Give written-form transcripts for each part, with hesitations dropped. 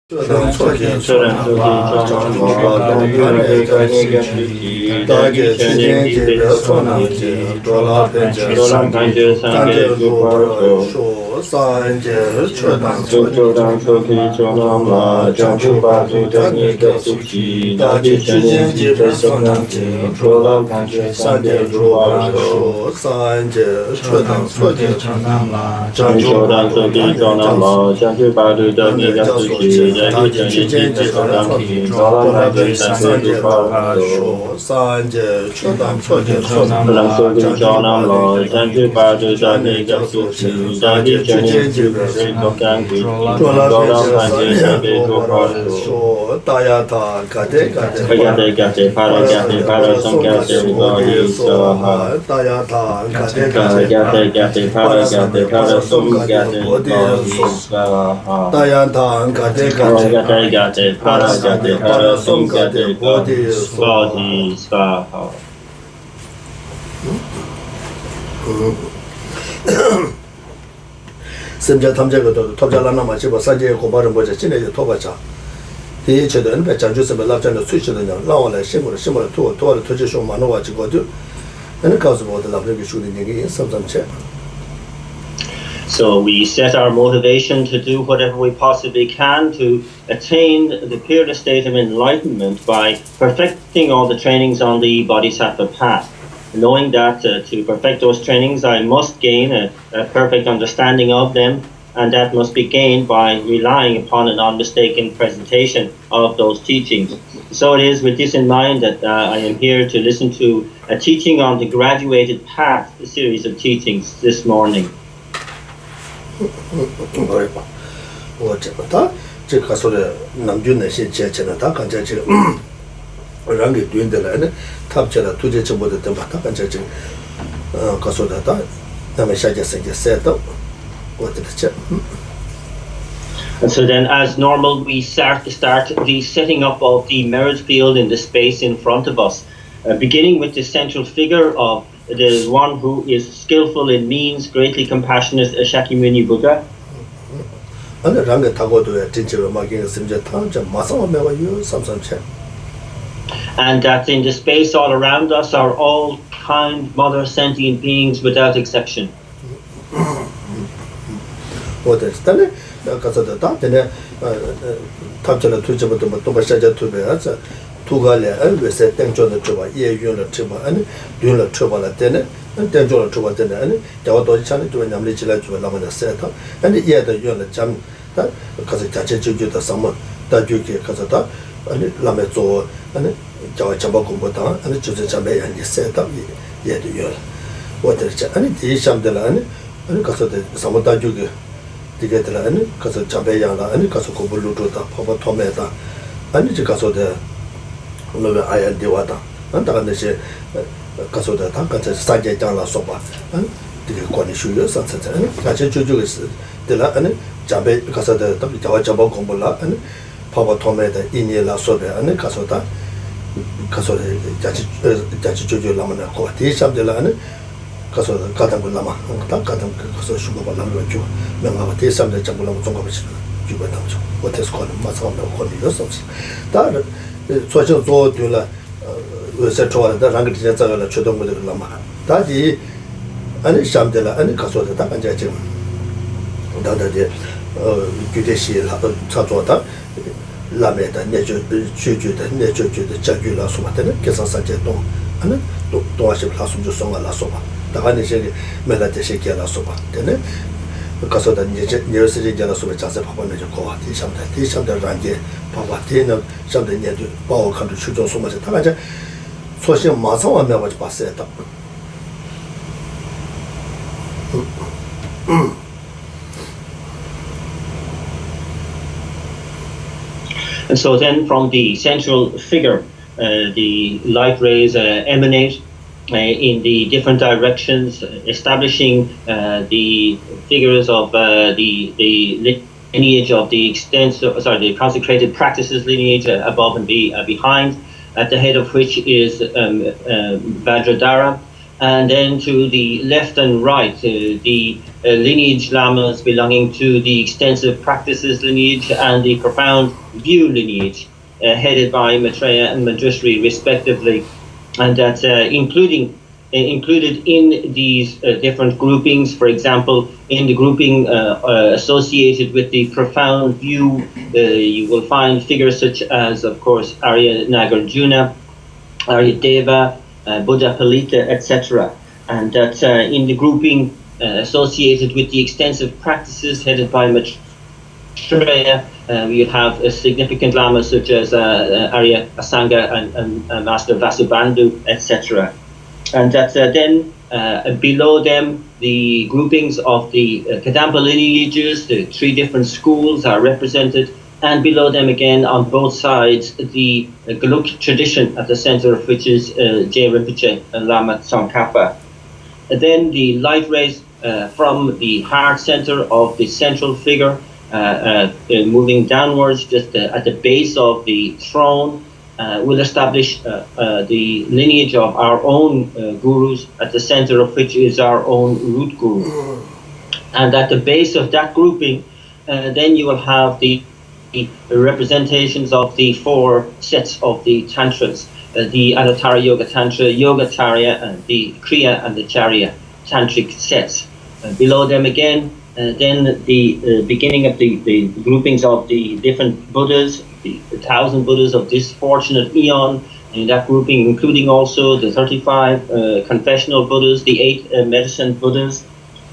大家之间结合错难解，多拉偏见，感觉如果说三界确当错将出八度的你的苏提，大家之间结合错难解，多拉偏见，三界如果说三界确当错将出八度的你的苏提。大家之间结合错题，多拉偏见，三界说三界确当错将出八度的你的苏提，大家之间结合多拉偏见，三界说大家他嘎得帕拉松嘎得我的说哈，大家他嘎得帕拉松嘎得我的说哈，大家他嘎得帕拉松嘎得我的说哈。심지어 탐제거도 톱자라나 마치고 사제 고바를 보자 진행해 토바자 이 제도는 배장주스에 납장도 수치도냐 나와라 심으로 토를 토지쇼 많어 가지고도 는 가서보다 나쁘게 주는 얘기 삼삼체. So we set our motivation to do whatever we possibly can to attain the peerless state of enlightenment by perfecting all the trainings on the Bodhisattva path. Knowing that to perfect those trainings I must gain a perfect understanding of them, and that must be gained by relying upon a non-mistaken presentation of those teachings. So it is with this in mind that I am here to listen to a teaching on the graduated path, a series of teachings this morning. And so then, as normal, we start the setting up of the merit field in the space in front of us, beginning with the central figure of the one who is skillful in means, greatly compassionate, Shakyamuni Buddha. And that in the space all around us are all kind, mother, sentient beings without exception. And so then from the central figure, the light rays emanate in the different directions, establishing the figures of the lineage of the consecrated practices lineage above and behind, at the head of which is Vajradhara, And then to the left and right, the lineage lamas belonging to the extensive practices lineage and the profound view lineage, headed by Maitreya and Manjushri respectively, and that's included in these different groupings. For example, in the grouping associated with the profound view, you will find figures such as, of course, Arya Nagarjuna, Arya Deva, Buddha Palita, etc. And that in the grouping associated with the extensive practices headed by Maitreya, we have a significant lamas such as Arya Asanga and Master Vasubandhu, etc. And that then below them, the groupings of the Kadampa lineages, the 3 different schools are represented, and below them again on both sides, the Geluk tradition, at the center of which is Je Rinpoche and Lama Tsongkhapa. And then the light rays from the heart center of the central figure, moving downwards just at the base of the throne, will establish the lineage of our own gurus, at the center of which is our own root guru. And at the base of that grouping, then you will have the representations of the 4 sets of the tantras, the Anuttara Yoga Tantra, Yogacarya, and the Kriya and the Charya tantric sets. Below them again, then the beginning of the groupings of the different Buddhas, the 1,000 Buddhas of this fortunate eon, in that grouping including also the 35 confessional Buddhas, the 8 medicine Buddhas.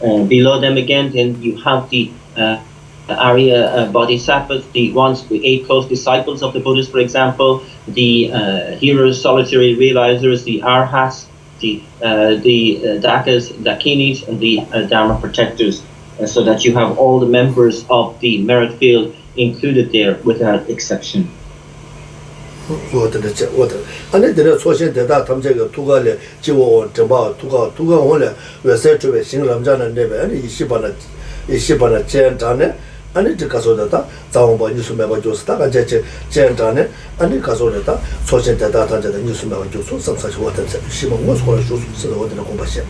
Below them again, then you have the Arya Bodhisattvas, the 8 close disciples of the Buddhas, for example, the hearers, solitary realizers, the Arhats, the Dakas, Dakinis, and the Dharma protectors, so that you have all the members of the merit field included there without exception. 아니 가서다 자원바 뉴스 매바 조스 다 간제체 젠다네 아니 가서다 소신대다 단제다 뉴스 매바 조스 삼사시 왔다 시범 모스코라 조스 쓰거든 공부하셔.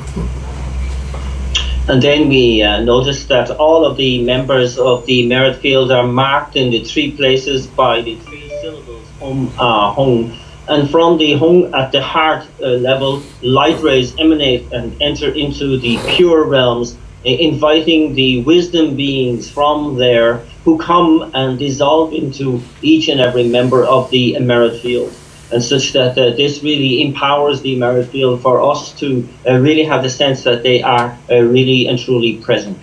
And then we noticed that all of the members of the merit field are marked in the 3 places by the 3 syllables Hong. And from the Hong at the heart level, light rays emanate and enter into the pure realms, inviting the wisdom beings from there who come and dissolve into each and every member of the merit field. And such that this really empowers the merit field for us to really have the sense that they are really and truly present.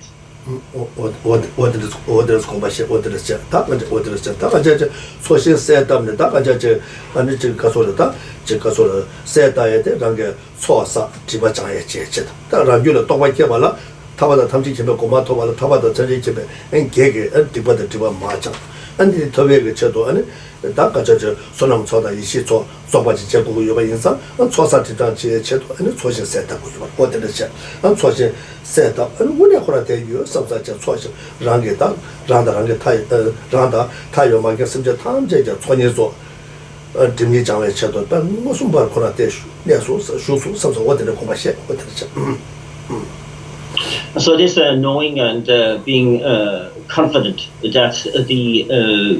타바다 탐지 집에 고마 토바다 타바다 전지 집에 엔 개개 엔 디바다 디바 마장 안디 더베게 쳐도 아니 다가저 소남 초다 이시초 소바지 제고 요바 인상 초사 지단 제 쳐도 아니 초신 세다고 요바 어디르지 안 초신 세다 아니 뭐냐 코라 대유 삼사자 초신 랑게다 랑다랑게 타이 랑다 타요마게 심제 탐제자 초니소 dimni 장에 쳐도 무슨 말 코라 대슈 내소 수수 삼사 어디를 공부하셔 어디르지 So this knowing and being confident that the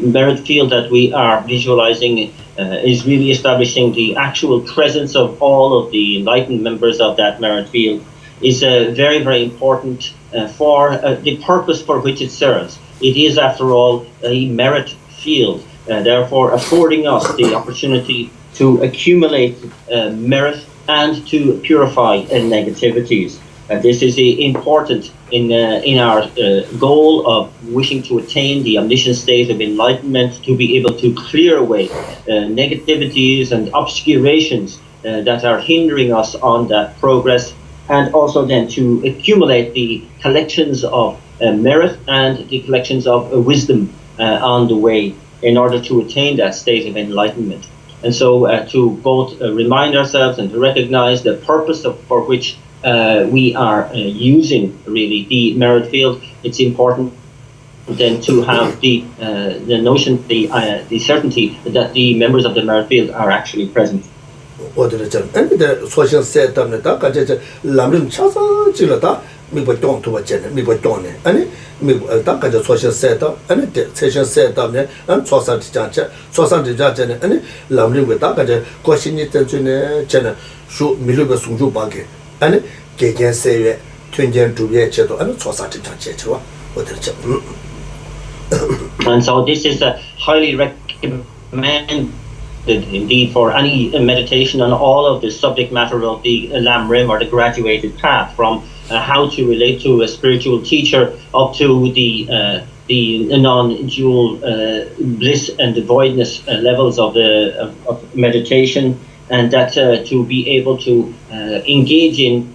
merit field that we are visualizing is really establishing the actual presence of all of the enlightened members of that merit field is very, very important for the purpose for which it serves. It is, after all, a merit field, therefore affording us the opportunity to accumulate merit and to purify negativities. This is important in our goal of wishing to attain the omniscient state of enlightenment, to be able to clear away negativities and obscurations that are hindering us on that progress, and also then to accumulate the collections of merit and the collections of wisdom on the way in order to attain that state of enlightenment. And so to both remind ourselves and to recognize the purpose for which we are using really the merit field, it's important then to have the notion, the certainty that the members of the merit field are actually present. 어디를 근데 소신 세담에다 가제 람림 차서 질러다 미버 동토가 쟤네 미버 동네 아니 미버 다 가제 소신 세담 아니 세션 세담에 안 소산지자체 아니 람림과 다 가제 고신이 ten주네 쟤네 수 미르가 송주 바게 아니 개개세에 튼전 두비에 제도 아니 소산지자체와 어디를 And so this is a highly recommended indeed for any meditation on all of the subject matter of the Lam Rim or the graduated path, from how to relate to a spiritual teacher up to the non-dual bliss and voidness levels of meditation, and that to be able to engage in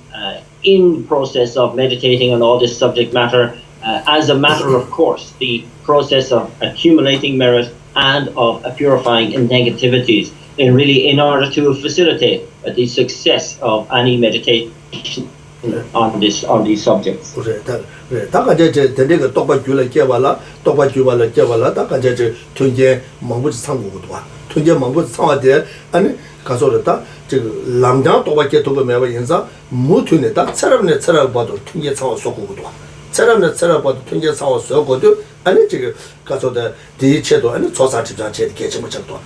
the process of meditating on all this subject matter as a matter of course, the process of accumulating merit and of purifying negativities, and really in order to facilitate the success of any meditation on these subjects. 사람들 살아봐도 통제 상황 쏘고도 아니 지금 가서도 대체도 아니 조사 집장 제 개념을 잡도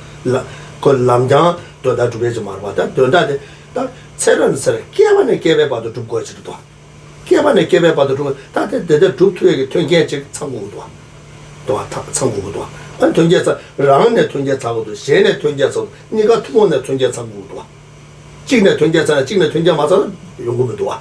그 남자 또다 두배지 말아봐다 또다데 다 새로운 사람 개반에 개배봐도 좀 거지도 개반에 개배봐도 좀 다들 대대 두투에게 통제직 참고도 또 참고도 안 통제사 랑네 통제 자고도 셴네 통제서 네가 투본의 통제 참고도 직내 통제사 직내 통제 맞아 연구도 와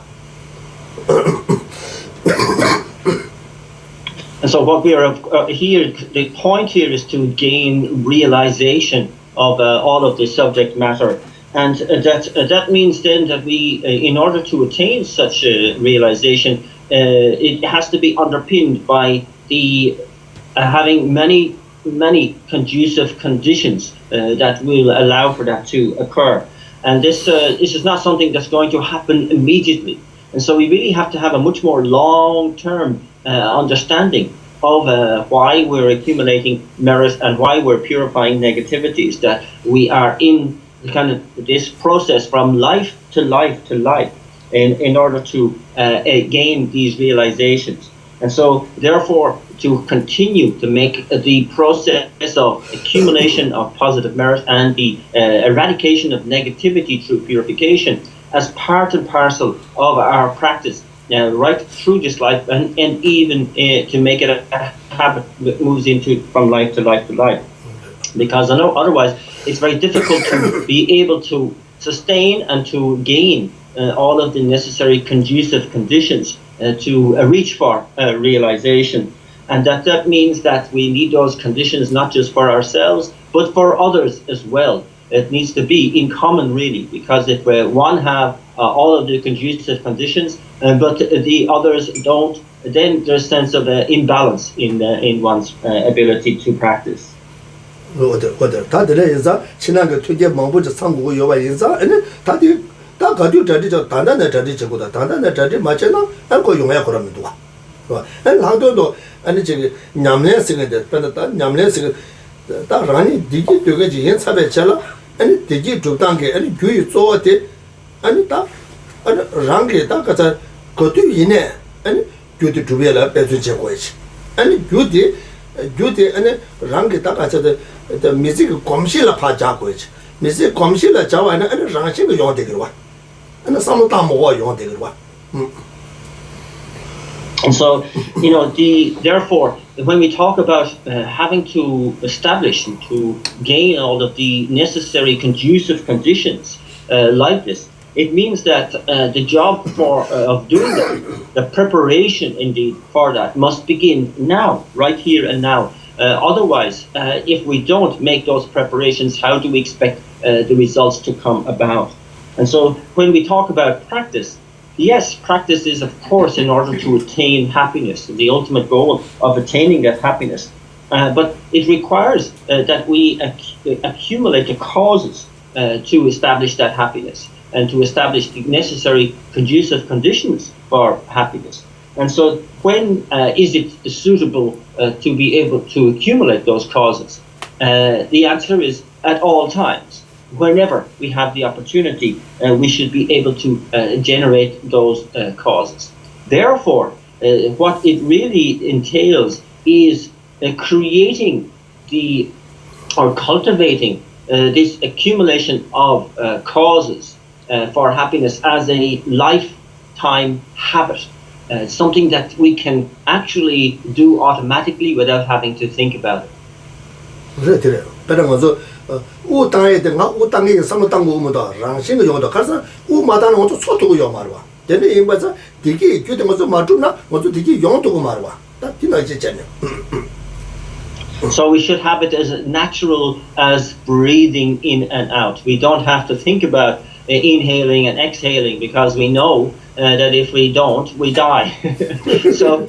And so what we are here, the point here is to gain realization of all of the subject matter, and that means then that we, in order to attain such realization, it has to be underpinned by the having many conducive conditions that will allow for that to occur. And this is not something that's going to happen immediately. And so we really have to have a much more long-term understanding of why we're accumulating merit and why we're purifying negativities, that we are in kind of this process from life to life to life in order to gain these realizations. And so therefore to continue to make the process of accumulation of positive merit and the eradication of negativity through purification as part and parcel of our practice right through this life, and even to make it a habit that moves into from life to life to life. Because I know otherwise it's very difficult to be able to sustain and to gain all of the necessary conducive conditions to reach for realization. And that means that we need those conditions not just for ourselves, but for others as well. It needs to be in common, really, because if one have all of the conducive conditions, but the others don't, then there's a sense of imbalance in one's ability to practice. 다들 인자 지난 그 투제 망부지 상고 요바 인자 아니 다들 다 가지고 자리죠 단단한 자리고다 단단한 자리 맞잖아 안고 용해 그러면 도와 아니 하도도 아니 지금 냠내 쓰는데 pend다 냠내 쓰는 다 라니 디기 되게지 인사배 잘라 아니 디기 두단게 아니 교육做때 아니 다 아니 랑게 다 가자 그것도 이네 아니 교도 두배라 배수 제거지 아니 교디 아니 랑게 다 가자 the music commercial pajagoich music commercial jawana and ranching yon degrwa and some time more yon degrwa. And so therefore when we talk about having to establish and to gain all of the necessary conducive conditions like this, it means that the job of doing that, the preparation indeed for that, must begin now, right here and now. Otherwise, if we don't make those preparations, how do we expect the results to come about? And so when we talk about practice, yes, practice is of course in order to attain happiness, the ultimate goal of attaining that happiness. But it requires that we accumulate the causes to establish that happiness and to establish the necessary conducive conditions for happiness. And so when is it suitable to be able to accumulate those causes? The answer is at all times. whenever we have the opportunity, we should be able to generate those causes. Therefore, what it really entails is creating or cultivating this accumulation of causes for happiness as a lifetime habit, something that we can actually do automatically without having to think about it. So we should have it as natural as breathing in and out. We don't have to think about inhaling and exhaling, because we know that if we don't, we die. So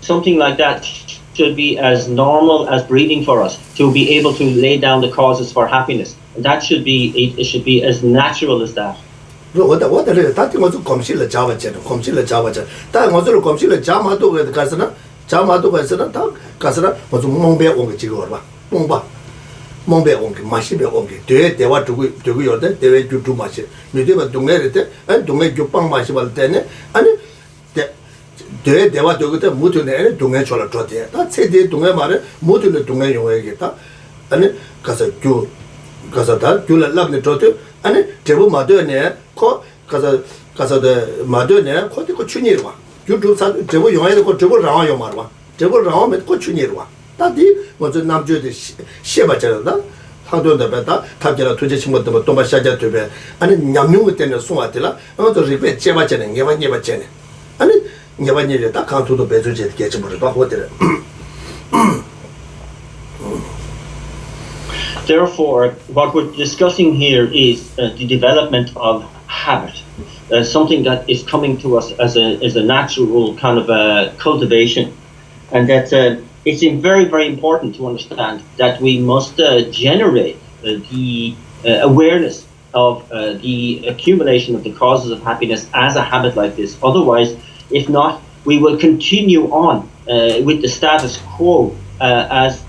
something like that should be as normal as breathing for us, to be able to lay down the causes for happiness. And that should be, it should be as natural as that. Therefore, what we're discussing here is the development of habit, something that is coming to us as a natural kind of cultivation, and that it's very, very important to understand that we must generate the awareness of the accumulation of the causes of happiness as a habit like this. Otherwise, if not, we will continue on with the status quo as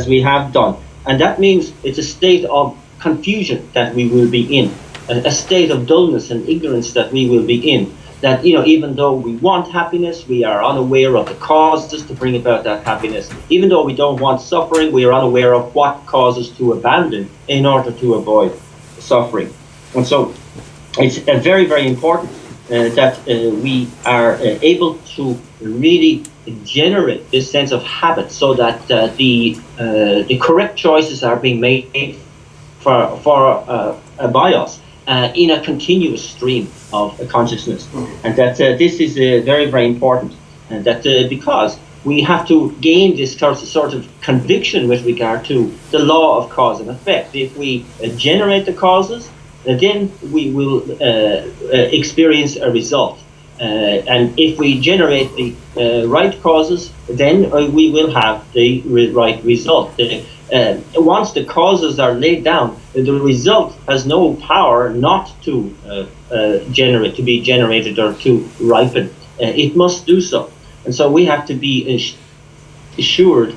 we have done. And that means it's a state of confusion that we will be in, a state of dullness and ignorance that we will be in. That, even though we want happiness, we are unaware of the causes to bring about that happiness. Even though we don't want suffering, we are unaware of what causes to abandon in order to avoid suffering. And so it's very, very important that we are able to really generate this sense of habit, so that the correct choices are being made by us in a continuous stream of consciousness. And that this is very, very important, and that because we have to gain this sort of conviction with regard to the law of cause and effect. If we generate the causes, then we will experience a result. And if we generate the right causes, then we will have the right result. Once the causes are laid down, the result has no power not to be generated or to ripen. It must do so. And so we have to be assured,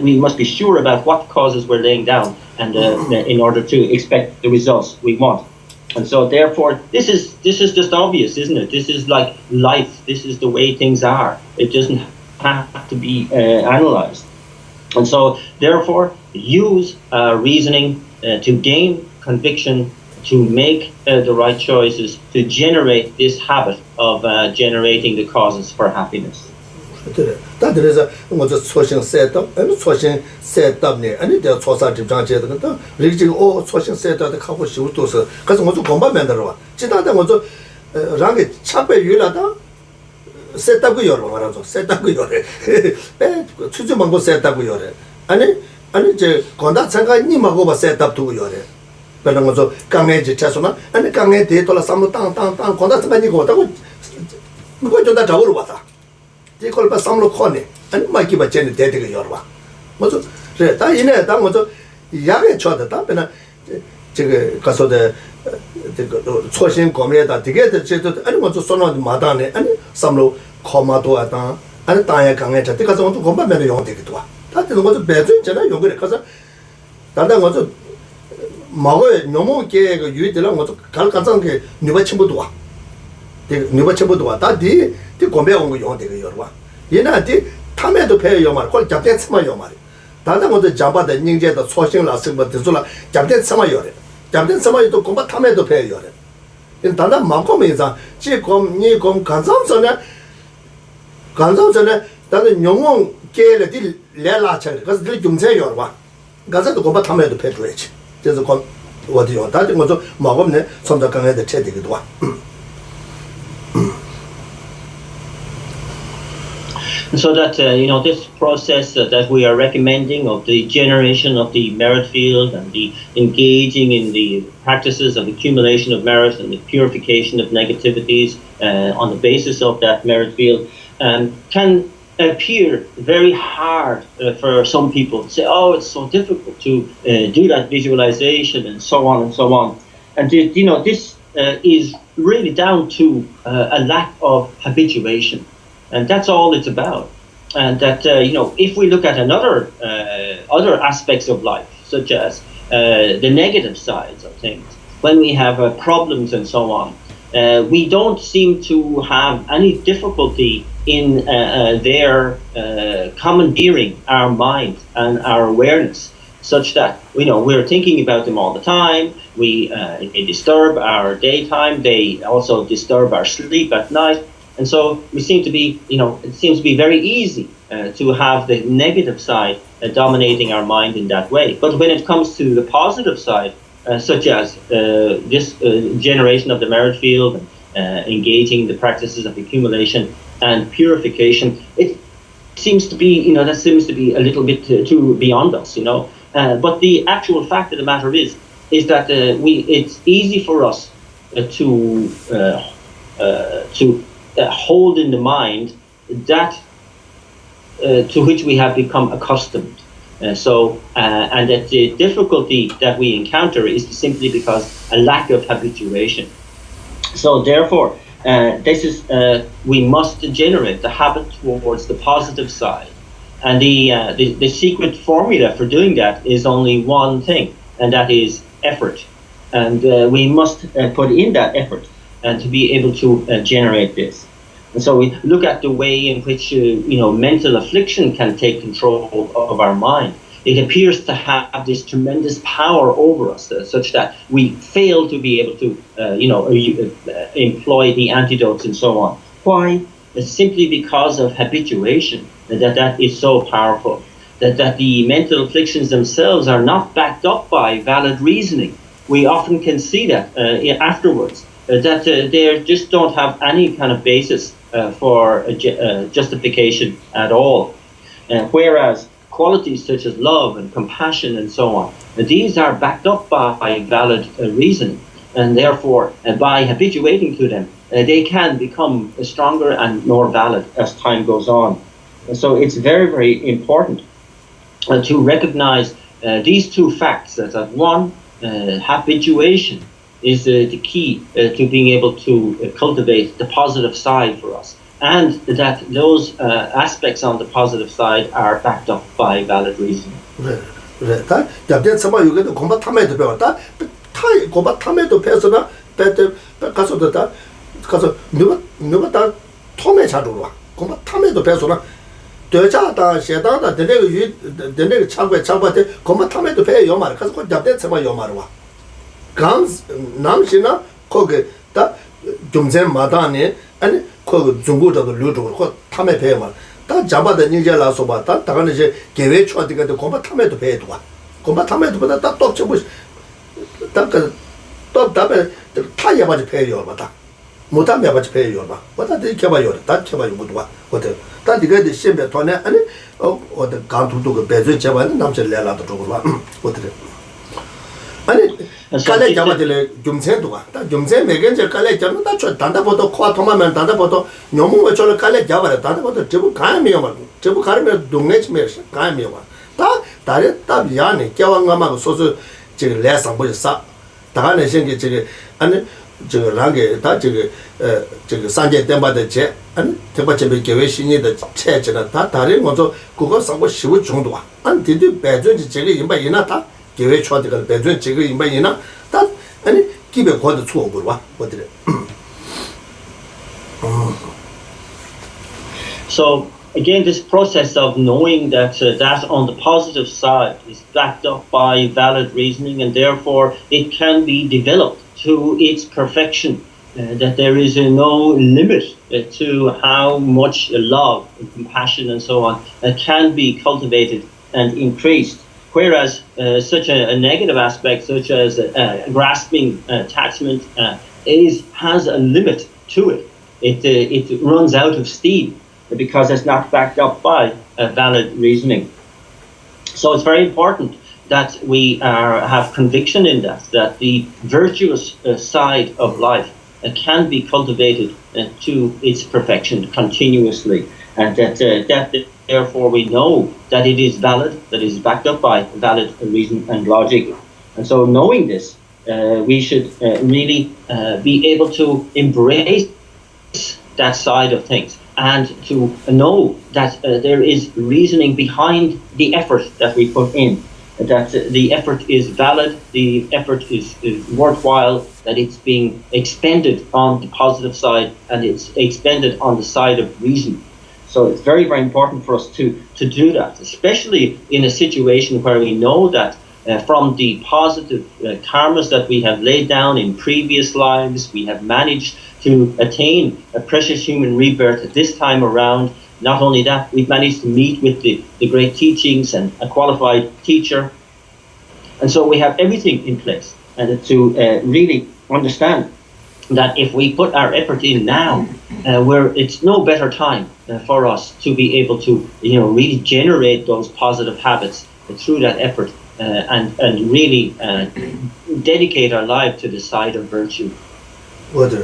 we must be sure about what causes we're laying down, and in order to expect the results we want. And so therefore, this is just obvious, isn't it? This is like life. This is the way things are. It doesn't have to be analyzed. And so therefore, use reasoning to gain conviction, to make the right choices, to generate this habit of generating the causes for happiness. That is a social setup, and social setup, and the social development, reaching all social setup the couple should do so. Because I want to combat Mandara. Chita want to run it, chop a Yulata, set up your Marazo, set up your Chujumango set up your and the conduct Sanga Nimago set up to your but I'm also Kange Chasuna, and the Kange told us some town, conduct Manigo. Go to that Taurwata. They call it some locone, and might give a Jenny dead to Yorba. What's it? In a time was a young child at up and a caso the Soshin Cometa to get the children, and want to son of the Madame and some low comato at and a tire Kangeta, because I want to combat many young ticket. That was a better general, because that was 마고 너무 게그 유들랑 뭐 갈가장 게 누가 침부도 와. 누가 침부도 와. 다디 디 공배 온거 용 되게 여러 와. 얘나디 탐에도 배요 말. 걸 잡대 참아요 말. 다른 것도 잡아다 닝제도 소싱 라스버 들어라. 잡대 참아요. 잡대 참아요도 공부 탐에도 배요. 다른 마고면서 지금 니금 간상선에 다른 영웅 게를 디 레라차. 그래서 그 중세요 와. 가서도 공부 탐에도 배줘야지. 그래서 어디요? 다른 것도 먹으면 손자 강에다 채되기도 와. So that this process that we are recommending of the generation of the merit field and the engaging in the practices of accumulation of merit and the purification of negativities on the basis of that merit field can appear very hard for some people to say, oh, it's so difficult to do that visualization and so on and so on. And this is really down to a lack of habituation, and that's all it's about. And that if we look at other aspects of life, such as the negative sides of things, when we have problems and so on, we don't seem to have any difficulty in their commandeering our mind and our awareness, such that we're thinking about them all the time. They disturb our daytime. They also disturb our sleep at night, and so we seem to be, it seems to be very easy to have the negative side dominating our mind in that way. But when it comes to the positive side, such as this generation of the merit field, engaging the practices of accumulation and purification, it seems to be, that seems to be a little bit too beyond us, But the actual fact of the matter is that it's easy for us to hold in the mind that to which we have become accustomed. And that the difficulty that we encounter is simply because a lack of habituation. So therefore, we must generate the habit towards the positive side, and the secret formula for doing that is only one thing, and that is effort. And we must put in that effort and to be able to generate this. And so we look at the way in which mental affliction can take control of our mind. It appears to have this tremendous power over us, such that we fail to be able to, employ the antidotes and so on. Why? It's simply because of habituation that is so powerful. That the mental afflictions themselves are not backed up by valid reasoning. We often can see that afterwards, that they just don't have any kind of basis for justification at all. Whereas qualities such as love and compassion and so on, these are backed up by valid reason, and therefore by habituating to them, they can become stronger and more valid as time goes on. And so it's very, very important to recognize these two facts, that one, habituation is the key to being able to cultivate the positive side for us, and that those aspects on the positive side are backed up by valid reason. 다 잡된 sama 요게도 공부 탐에도 배웠다. 타 공부 탐에도 배워서나 가서도 다 가서 누가 다 톰에 자루와 공부 탐에도 배워서나 되자다 세다다 되네가 차고에 공부 탐에도 배워 말. 가서 그 잡된 sama 요 말와. 강 남시나 거기 다 좀전 마다네 아니 그 중국도 류도 그 탐에 배워 말. 다 잡아다 닝자라서 봐다 다가는 이제 계획 초한테도 공부 탐에도 배도 와. 공부 탐에도 보다 딱 똑쳐보 딱그 또 답에 다 야바지 배요 봐다. 못하면 야바지 배요 봐. 보다 되게 봐요. 다 쳐봐요 못 와. 어때? 다 네가 시험에 돈에 아니 어디 간투도 그 배주 잡아는 남들 내라도 저거 봐. 어때? 아니 칼에 잡아들 좀새도 와. 다 좀새 매겐제 칼에 잡는다 저 단다보도 코아 토마면 단다보도 너무 저를 칼에 잡아라. 단다보도 저부 가면이요 말. 저부 가면 동네 집에 가면이요 말. 다 다른 답 야네 겨왕가마고 소소 지금 레상 보셨어. 다가는 생게 저기 아니 저 랑게 다 저기 산제 땜바데 제 아니 대바체베 계획 신이의 체제나 다 다른 것도 그거 상고 15 정도 와. 안 뒤뒤 배전지 저기 임바 이나다 기회 초대가 배전 지금 임바이나 다 아니 기배 고도 추고 봐 어디래. So again, this process of knowing that that on the positive side is backed up by valid reasoning, and therefore it can be developed to its perfection, that there is no limit to how much love and compassion and so on can be cultivated and increased. Whereas such a negative aspect, such as grasping attachment, has a limit to it. It runs out of steam because it's not backed up by valid reasoning. So it's very important that we have conviction in that the virtuous side of life can be cultivated to its perfection continuously, and that therefore we know that it is valid, that it is backed up by valid reason and logic. And so knowing this, we should really be able to embrace that side of things, and to know that there is reasoning behind the effort that we put in, that the effort is valid, the effort is worthwhile, that it's being expended on the positive side, and it's expended on the side of reason. So it's very, very important for us to do that, especially in a situation where we know that from the positive karmas that we have laid down in previous lives, we have managed to attain a precious human rebirth at this time around. Not only that, we've managed to meet with the great teachings and a qualified teacher. And so we have everything in place, and to really understand that if we put our effort in now, it's no better time for us to be able to, really generate those positive habits through that effort, and really dedicate our life to the side of virtue.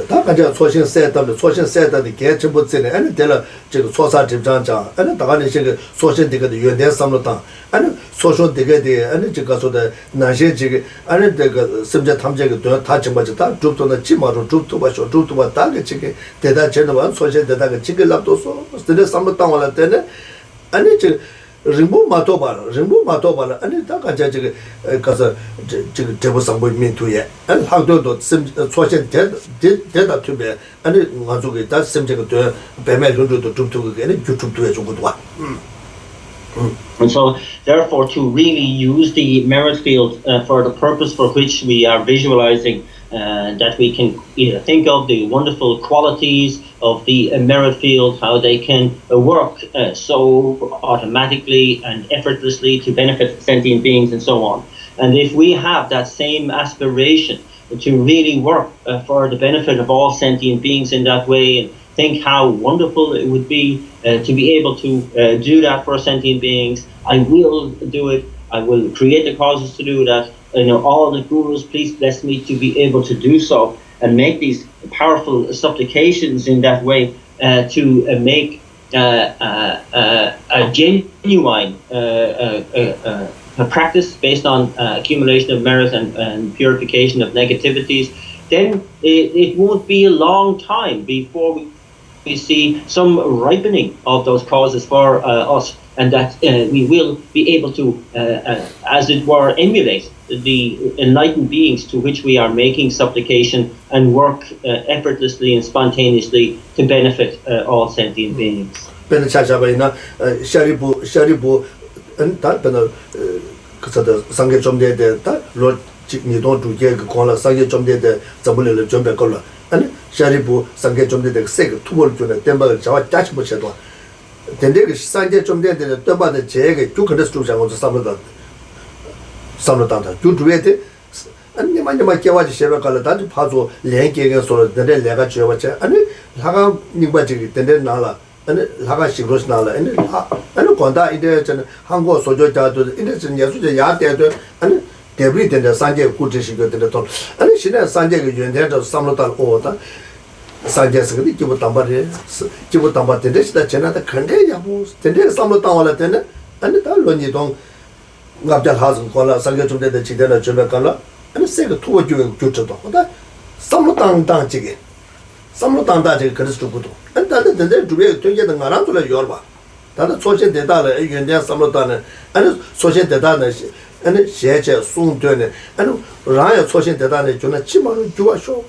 다 가져 소신 세다의 개침부터네 아니 될라 저 소사 집장장 아니 다가는 그 소신 되게 연대 삼로다 아니 소소 되게 아니 저가서다 나시 지게 아니 되게 심자 탐제가 다 정말지 다 줍도나 지마로 줍도바 다게 지게 대다 제도만 소신 대다가 지게 랍도서 스데 삼로다 왔을 때는 아니 저 림보 마토발 아니 다 가져 지게 가서 저 대부 상보 민투에 아니 하도도 심 소신 대다 투베 아니 가족이 다 심제가 돼 배매로도 줍도게 아니 유튜브도 해주고도 와. And so, therefore, to really use the merit field for the purpose for which we are visualizing, that we can think of the wonderful qualities of the merit field, how they can work so automatically and effortlessly to benefit sentient beings and so on. And if we have that same aspiration to really work for the benefit of all sentient beings in that way, and think how wonderful it would be to be able to do that for sentient beings, I will do it. I will create the causes to do that. All the gurus, please bless me to be able to do so, and make these powerful supplications in that way to make a genuine a practice based on accumulation of merit and purification of negativities. Then it won't be a long time before we see some ripening of those causes for us, and that we will be able to, as it were, emulate the enlightened beings to which we are making supplication, and work effortlessly and spontaneously to benefit all sentient beings. 아니 샤리부 상계 좀 되게 세게 투벌 주는 땜바를 자와 다치 못해도 된데게 상계 좀 되게 땜바의 제게 죽는데 수장하고 삼로다다 주주에데 아니 많이 깨와지 셔가를 다지 파조 랭게게 소리 된데 내가 줘봤자 아니 하가 니바지 된데 나라 아니 하가 시그로스 나라 아니 건다 이제 전 한국 소조자도 이제 전 예수제 야대도 아니 대비 된데 상계 구지시가 된데 또 아니 신의 상계가 연대도 삼로달 오다 상계스가 기부 담바리 기부 담바데 시다 전화다 컨데야고 된데 삼로달 올라 되네 아니 다 런지동 갑자 하즈 콜라 상계 좀 되다 지대나 좀 갈라 아니 세가 투어 주쳐도 오다 삼로당 지게 그리스도 구도 안다데 된데 두개 되게 나라도라 열봐 다들 초신 대다를 연대 삼로다는 아니 초신 대다는 아니 제제 송되네 아니 라야 초신 대다는 주나 치마로 주가 쇼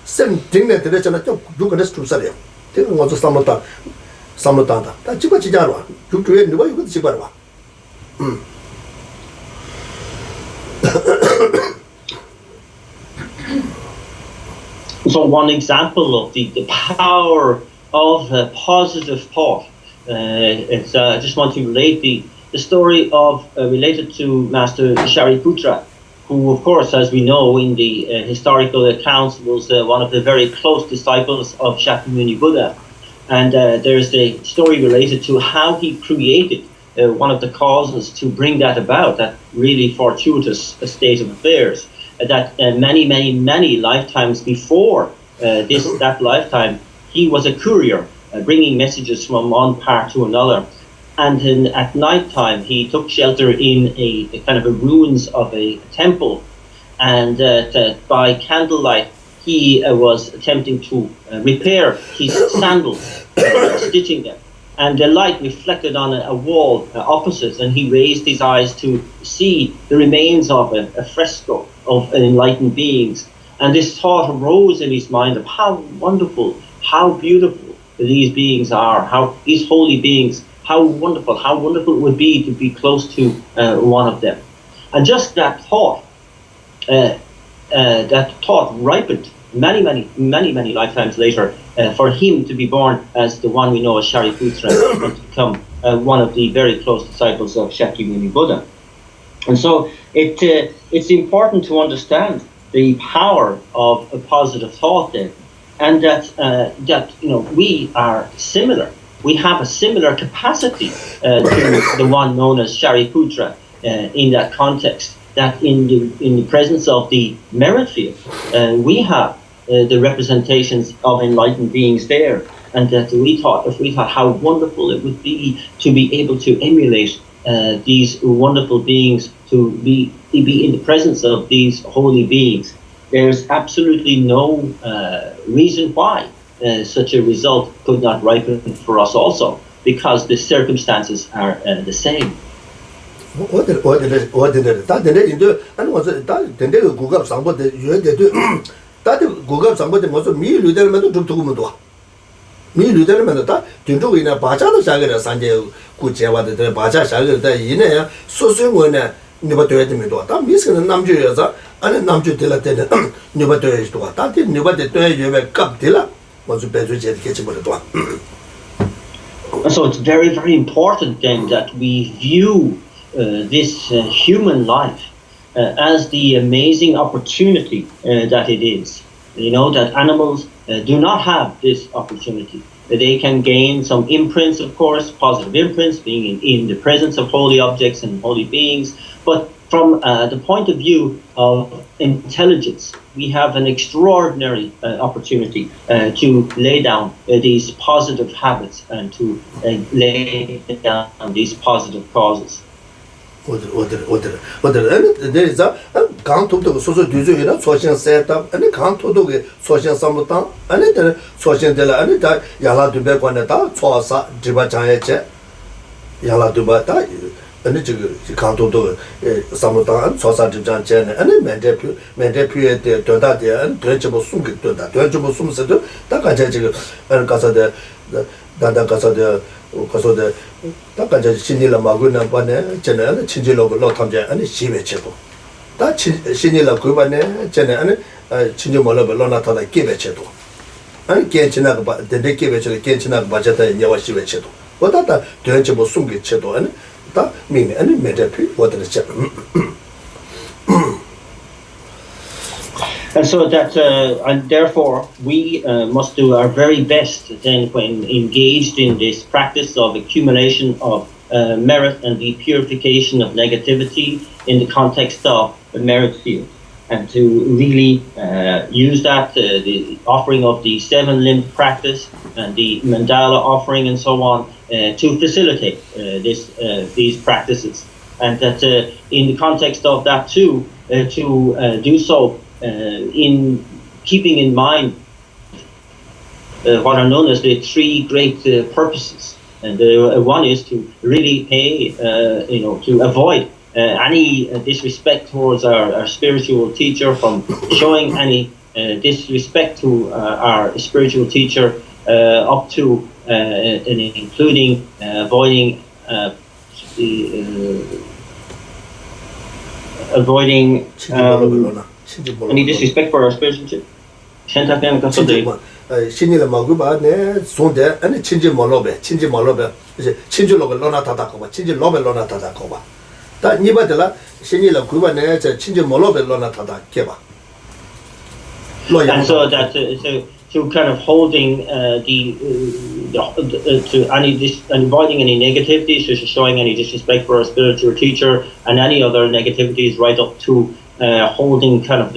셈 딩네 되잖아 좀 누구는 스투사래요 되는 거저 삼로다다 다 집어 지자로 주주에 누가 이거 집어라 봐 So one example of the power of positive thought is I just want to relate the story of related to Master Shariputra, who of course, as we know in the historical accounts, was one of the very close disciples of Shakyamuni Buddha. And there's a story related to how he created one of the causes to bring that about, that really fortuitous state of affairs. That many lifetimes before that lifetime, he was a courier, bringing messages from one part to another. And at night time, he took shelter in a kind of a ruins of a temple. And by candlelight, he was attempting to repair his sandals, stitching them. And the light reflected on a wall opposite, and he raised his eyes to see the remains of a fresco of enlightened beings. And this thought arose in his mind of how wonderful, how beautiful these beings are, how these holy beings, how wonderful it would be to be close to one of them. And just that thought ripened many lifetimes later for him to be born as the one we know as Shariputra and to become one of the very close disciples of Shakyamuni Buddha. And so it's important to understand the power of a positive thought then, and that we are similar. We have a similar capacity to the one known as Shariputra in that context. That in the presence of the merit field, we have the representations of enlightened beings there, and that if we thought how wonderful it would be to be able to emulate these wonderful beings, to be in the presence of these holy beings, there's absolutely no reason why such a result could not ripen for us also, because the circumstances are the same. 어디를 다 근데 인도 아니 와서 다 근데 국가 상보대 유대도 다들 국가 상보대 무슨 미르들면도 좀 두고면도 미르들면도 다 진도이나 바자도 사게라 산제 구제와들 바자 사게다 이내 소소원에 니바도야 되면도 다 미스는 남주여서 아니 남주들라 때는 니바도야도 다 니바데 도야여베 갑들라 먼저 배주제 개치버도 So it's very important then that we view this human life as the amazing opportunity that it is. You know, that animals do not have this opportunity. They can gain some imprints, of course, positive imprints, being in the presence of holy objects and holy beings. But from the point of view of intelligence, we have an extraordinary opportunity to lay down these positive habits and to lay down these positive causes. 어디 there's 강토도 소소 뒤져이나 소신 세트업 아니 강토도게 소신 삼부터 아니 들 소신들 아니 다 야라도베 관에다 초사 디바장에체 야라도바다 아니 지금 강토도 삼부터 초사 디바장에 아니 멘데피에 되다데 아니 되지뭐 숨게 되다 되지뭐 숨세도 다 같이 지금 아니 가서데 다다 가서데 가서데 딱까지 신이라 마구나 반에 전에 친지로고 로탐제 아니 시베체도 다 신이라 그 반에 전에 아니 친지 몰라버 로나타다 끼베체도 아니 괜찮아 봐 데데 끼베체도 괜찮아 봐자다 녀와 시베체도 어다다 되는지 뭐 숨게체도 아니 다 미네 아니 메데피 어디르체 And so that, and therefore, we must do our very best then when engaged in this practice of accumulation of merit and the purification of negativity in the context of the merit field, and to really use that, the offering of the 7-limbed practice and the mandala offering and so on, to facilitate these practices. And that in the context of that too, to do so in keeping in mind what are known as the 3 great purposes And one is to really pay, to avoid any disrespect towards our spiritual teacher, from showing any disrespect to our spiritual teacher, up to including avoiding any disrespect for our spiritual teacher. 신이라 마구바네 손데 아니 친지 몰로베 이제 친지로가 로나타다고 친지 로베 로나타다고 다 니바들라 신이라 구바네 저 친지 몰로베 로나타다 개봐. And so that to kind of holding to avoiding any negativities, so showing any disrespect for our spiritual teacher, and any other negativities, right up to holding kind of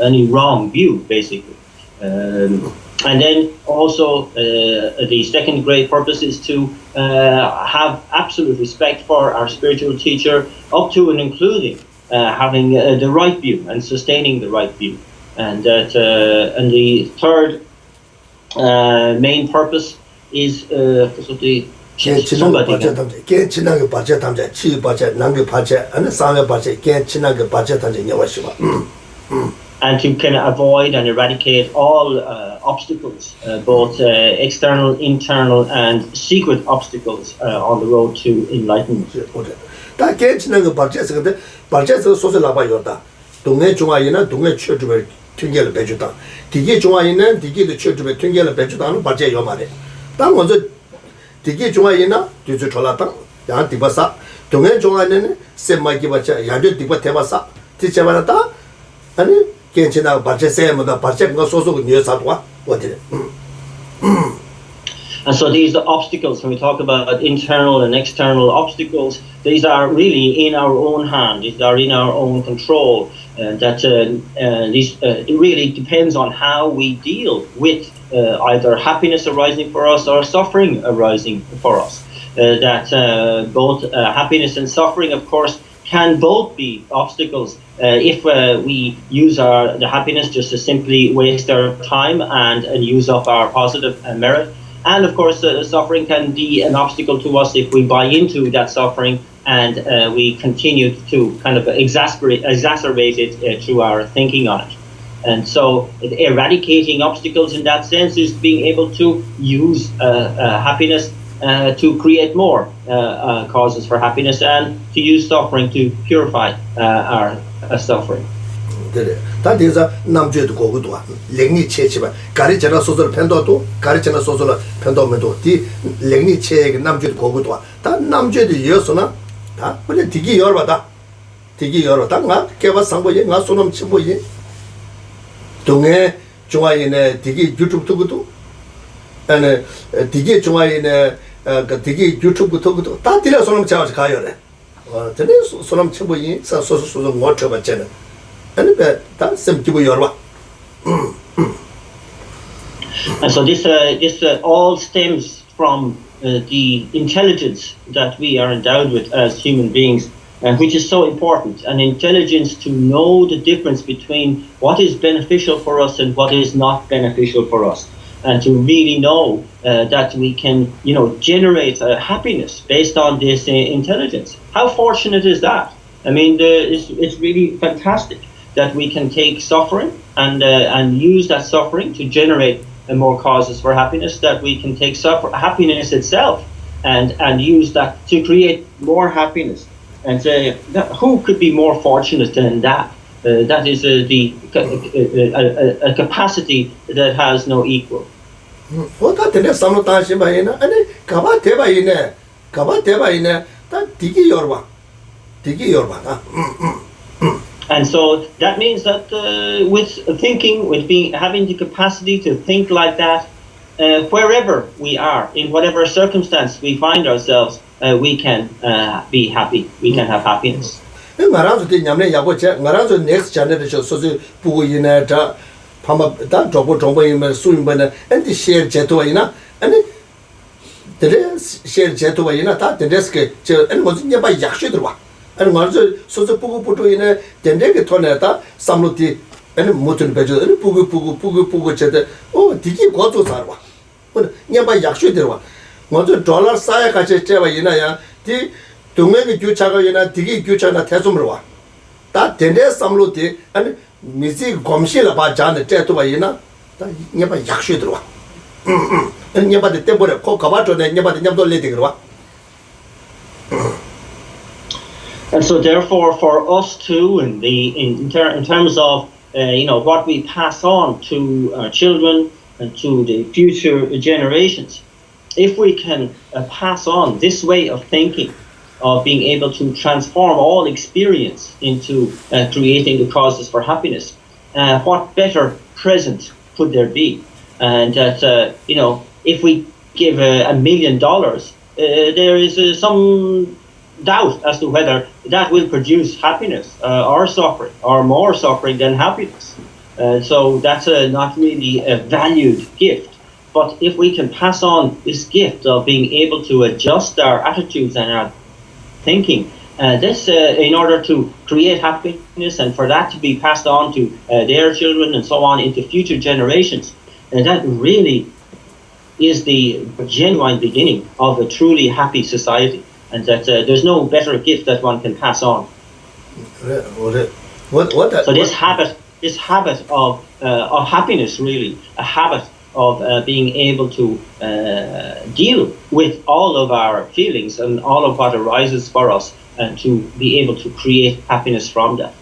any wrong view, basically. And then also the second great purpose is to have absolute respect for our spiritual teacher, up to and including having the right view and sustaining the right view. And that and the third main purpose is and to kind of avoid and eradicate all obstacles, both external, internal, and secret obstacles on the road to enlightenment. And so these are obstacles. When we talk about internal and external obstacles, these are really in our own hand. These are in our own control. It really depends on how we deal with either happiness arising for us or suffering arising for us. Both happiness and suffering, of course, can both be obstacles if we use the happiness just to simply waste our time and use up our positive merit. And of course, suffering can be an obstacle to us if we buy into that suffering and we continue to kind of exacerbate it through our thinking on it. And so eradicating obstacles in that sense is being able to use happiness to create more causes for happiness, and to use suffering to purify our suffering. That is a namjued Gogutua, Legni Chechiba, Garicana Social Pendoto, Garicana Social Pendomento, the Legni Che, Namjued Gogutua, that Namjued Yosona, that will it Tigi Yorvata, Tigi Yorotanga, gave us somebody, not Sonam Chiboyi, Tunge, Joy in a Tigi YouTube Tugutu, and Tigi Joy in a Tigi YouTube Tugutu, that is Sonam Charge Kayore. Today, Sonam Chiboyi, so water of a channel. And so this all stems from the intelligence that we are endowed with as human beings, and which is so important, an intelligence to know the difference between what is beneficial for us and what is not beneficial for us, and to really know that we can, generate happiness based on this intelligence. How fortunate is that? I mean, it's really fantastic that we can take suffering and use that suffering to generate more causes for happiness, that we can take happiness itself and use that to create more happiness. And say, who could be more fortunate than that? That is a capacity that has no equal. And so that means that having the capacity to think like that, wherever we are, in whatever circumstance we find ourselves, we can be happy. We can have happiness. Next generation, so and also so pugu in a dendeke toneta, samluti, and mutun bejo, pugu chete, oh, Tiki Goto Sarwa. Nearby Yakshu, 먼저 dollar 사야 같이 제가 이나야 디 동행의 교차가 이나 디기 교차나 태좀으로 와. 다 된데 삼로디 아니 미지 검실을 봐 잔데 제도 봐 이나 다 녀바 약수 들어와. 녀바데 때버려 코 가바토네 녀바데 냠도 레디 들어와. And so, therefore, for us too, in terms of what we pass on to our children and to the future generations, if we can pass on this way of thinking, of being able to transform all experience into creating the causes for happiness, what better present could there be? And that if we give $1 million, there is some doubt as to whether that will produce happiness or suffering, or more suffering than happiness. So that's not really a valued gift. But if we can pass on this gift of being able to adjust our attitudes and our thinking, this in order to create happiness and for that to be passed on to their children and so on into future generations, that really is the genuine beginning of a truly happy society. And that there's no better gift that one can pass on. So this habit of happiness, really, a habit of being able to deal with all of our feelings and all of what arises for us, and to be able to create happiness from that.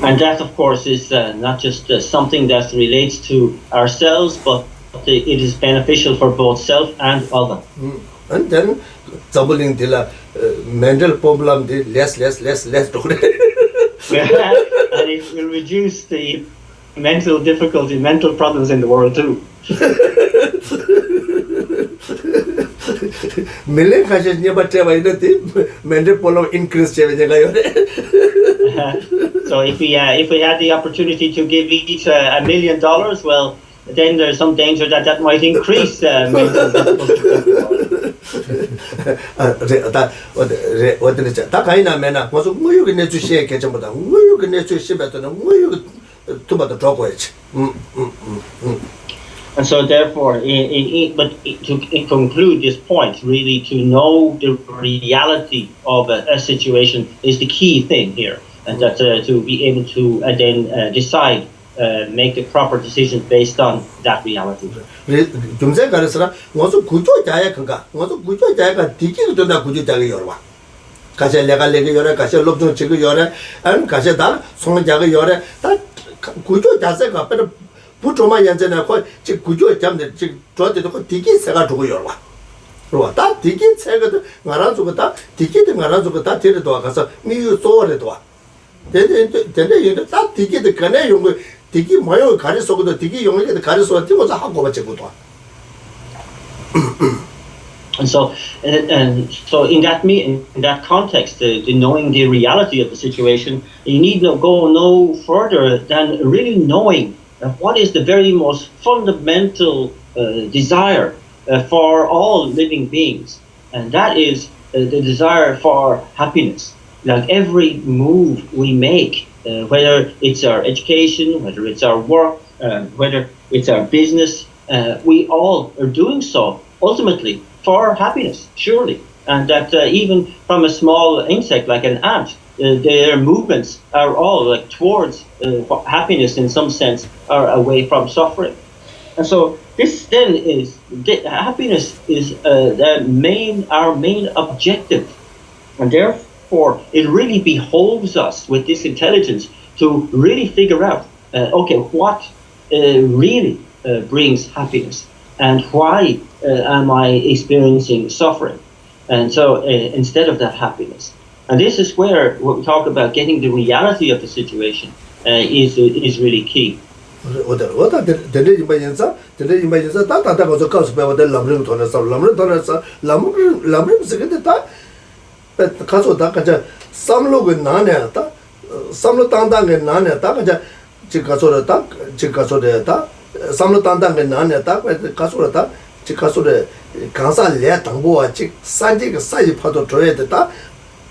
And that, of course, is not just something that relates to ourselves, but it is beneficial for both self and other. And then, doubling the mental problem, the less. And it will reduce the mental difficulty, mental problems in the world too. Million cases never tell mental problem increase. So if we had the opportunity to give each $1 million, well, then there's some danger that might increase mental difficulty. And so, therefore, to conclude this point, really, to know the reality of a situation is the key thing here, and that to be able to then decide, make the proper decisions based on that reality. 부조만 연전에 거 구조 잠들 저한테도 그 디기 세가 두고 열와. 그러와. 다 디기 세가도 말아 주고 다 디기도 말아 주고 다 데려도 와서 미유 소어래도 와. 근데 다 디기도 간에 용거 디기 모여 가르쳐서도 디기 용어에도 가르쳐서 뛰고서 하고 받지고도 와. And so in that context, knowing the reality of the situation, you need to go no further than really knowing what is the very most fundamental desire for all living beings, and that is the desire for happiness. Like every move we make, whether it's our education, whether it's our work, whether it's our business, we all are doing so ultimately for happiness, surely. And that even from a small insect like an ant, their movements are all like towards happiness in some sense, or away from suffering. And so this then is happiness is our main objective, and therefore it really behoves us with this intelligence to really figure out what really brings happiness, and why am I experiencing suffering, and so instead of that happiness. And this is where what we talk about getting the reality of the situation is really key.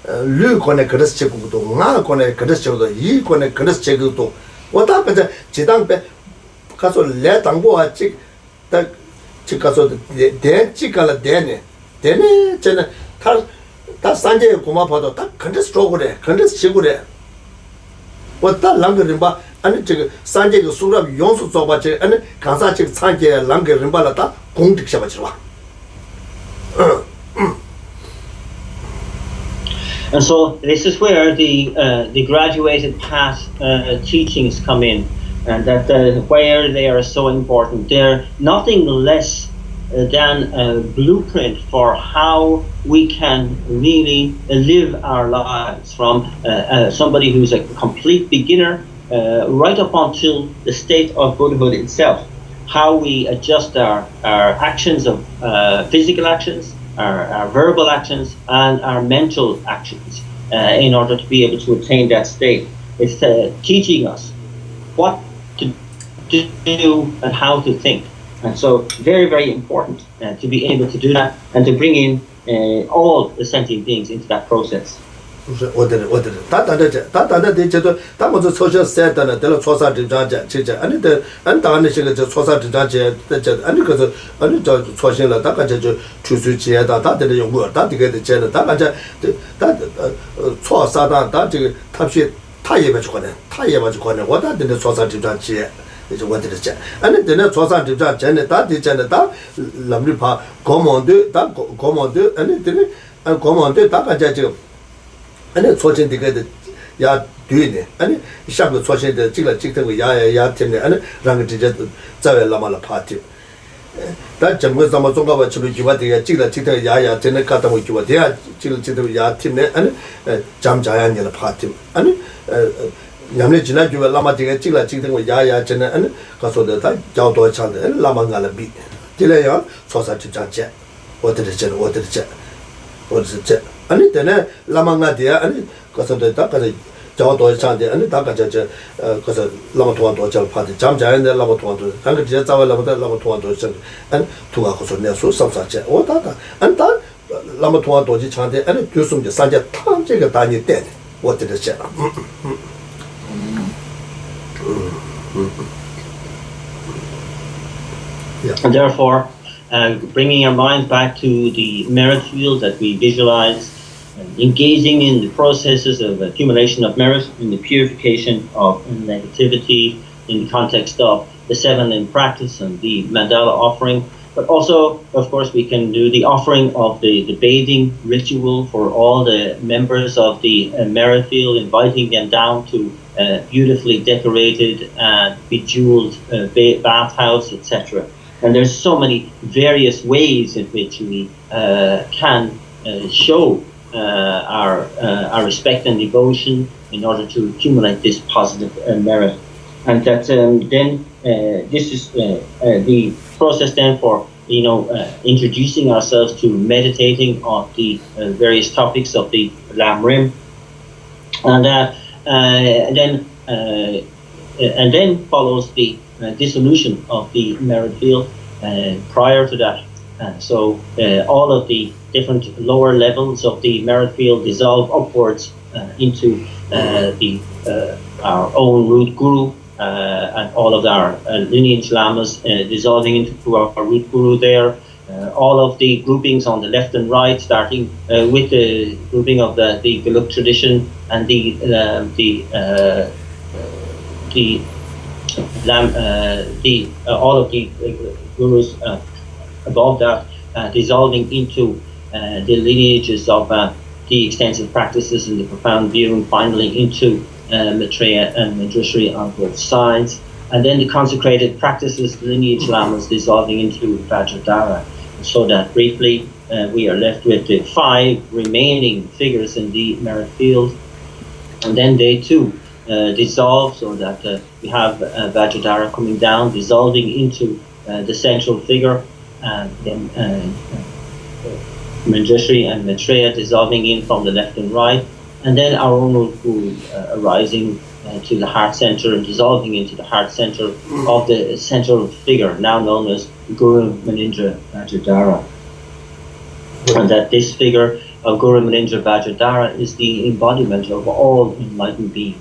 류 권에 그릇 제국도 나 권에 그릇 제국도 이 권에 그릇 제국도 왔다 가자 지당배 가서 내 당보와 찍다 집 가서 대 찍갈라 대네 쟤는 다 산제 고마워도 딱 근데스 쪼그래 근데스 지구래 왔다 랑거는 봐 아니 저기 산제 그 수랍 용수 줘봐지 아니 강사 즉 산제 랑거는 봐라다 공득 셔봐지 와 And so this is where the graduated path teachings come in, and that where they are so important. They're nothing less than a blueprint for how we can really live our lives from somebody who's a complete beginner right up until the state of Buddhahood itself. How we adjust our actions of physical actions, our verbal actions, and our mental actions in order to be able to attain that state. It's teaching us what to do and how to think. And so very, very important to be able to do that and to bring in all the sentient beings into that process. 어디를 다 대체도 다 먼저 소셜 세트는 될 조사 진짜제 진짜 아니데 안 다는 시가 저 조사 진짜제 대체 아니 그래서 아니 저 초신을 다 같이 저 주수지에다 다 되는 연구 다 되게 되잖아 다 같이 다 초사다 다 저기 탑시 타예바 주거든 타예바 주거든 왔다 되는 조사 진짜제 이제 어디를 아니 되는 조사 진짜제 다 되잖아 다 람리파 고몬드 다 고몬드 아니 되는 고몬드 다 같이 지금 아니 초신 되게 야 뒤네 아니 샤고 초신데 찍을 찍는 야야 팀네 아니 랑 진짜 자외 라마라 파티 다 정말 담아 종가바 치료 기와 되게 찍을 찍는 야야 되는 갔다 뭐 기와 돼야 찍을 찍는 야 팀네 아니 잠자야니라 파티 아니 냠네 지나 기와 라마 되게 찍을 찍는 야야 되는 아니 가서도 다 자도 차데 라마가라 비 딜래요 소사 진짜제 어디르제 아니 되네 라망가디야 아니 가서도 다 가서 저도 차데 아니 다 가서 저 가서 라마토한도 잘 파데 잠자인데 라마토한도 당그 진짜 자발라보다 라마토한도 저 아니 투가 가서 내서 섭사제 오다다 안다 라마토한도지 차데 아니 교수님 산제 탐제가 다니 때 어디르제 And therefore, bringing our minds back to the merit field that we visualize, engaging in the processes of accumulation of merit in the purification of negativity in the context of the 7-limb practice and the mandala offering. But also, of course, we can do the offering of the bathing ritual for all the members of the merit field, inviting them down to beautifully decorated and bejeweled bathhouse, etc. And there's so many various ways in which we can show our respect and devotion in order to accumulate this positive merit. And that then this is the process then for introducing ourselves to meditating on the various topics of the Lam Rim, and then follows the dissolution of the merit field. Prior to that, so all of the different lower levels of the merit field dissolve upwards into our own root guru, and all of our lineage lamas dissolving into our root guru there. All of the groupings on the left and right, starting with the grouping of the Geluk tradition and all of the gurus above that, dissolving into the lineages of the extensive practices and the profound view, and finally into Maitreya and Manjushri on both sides, and then the consecrated practices, lineage lamas dissolving into Vajradhara. So that briefly we are left with the 5 remaining figures in the merit field, and then they too dissolve, so that we have Vajradhara coming down, dissolving into the central figure, and then Manjushri and Maitreya dissolving in from the left and right, and then our own guru arising to the heart center and dissolving into the heart center of the central figure, now known as Guru Manindra Vajradhara. And that this figure of Guru Manindra Vajradhara is the embodiment of all enlightened beings.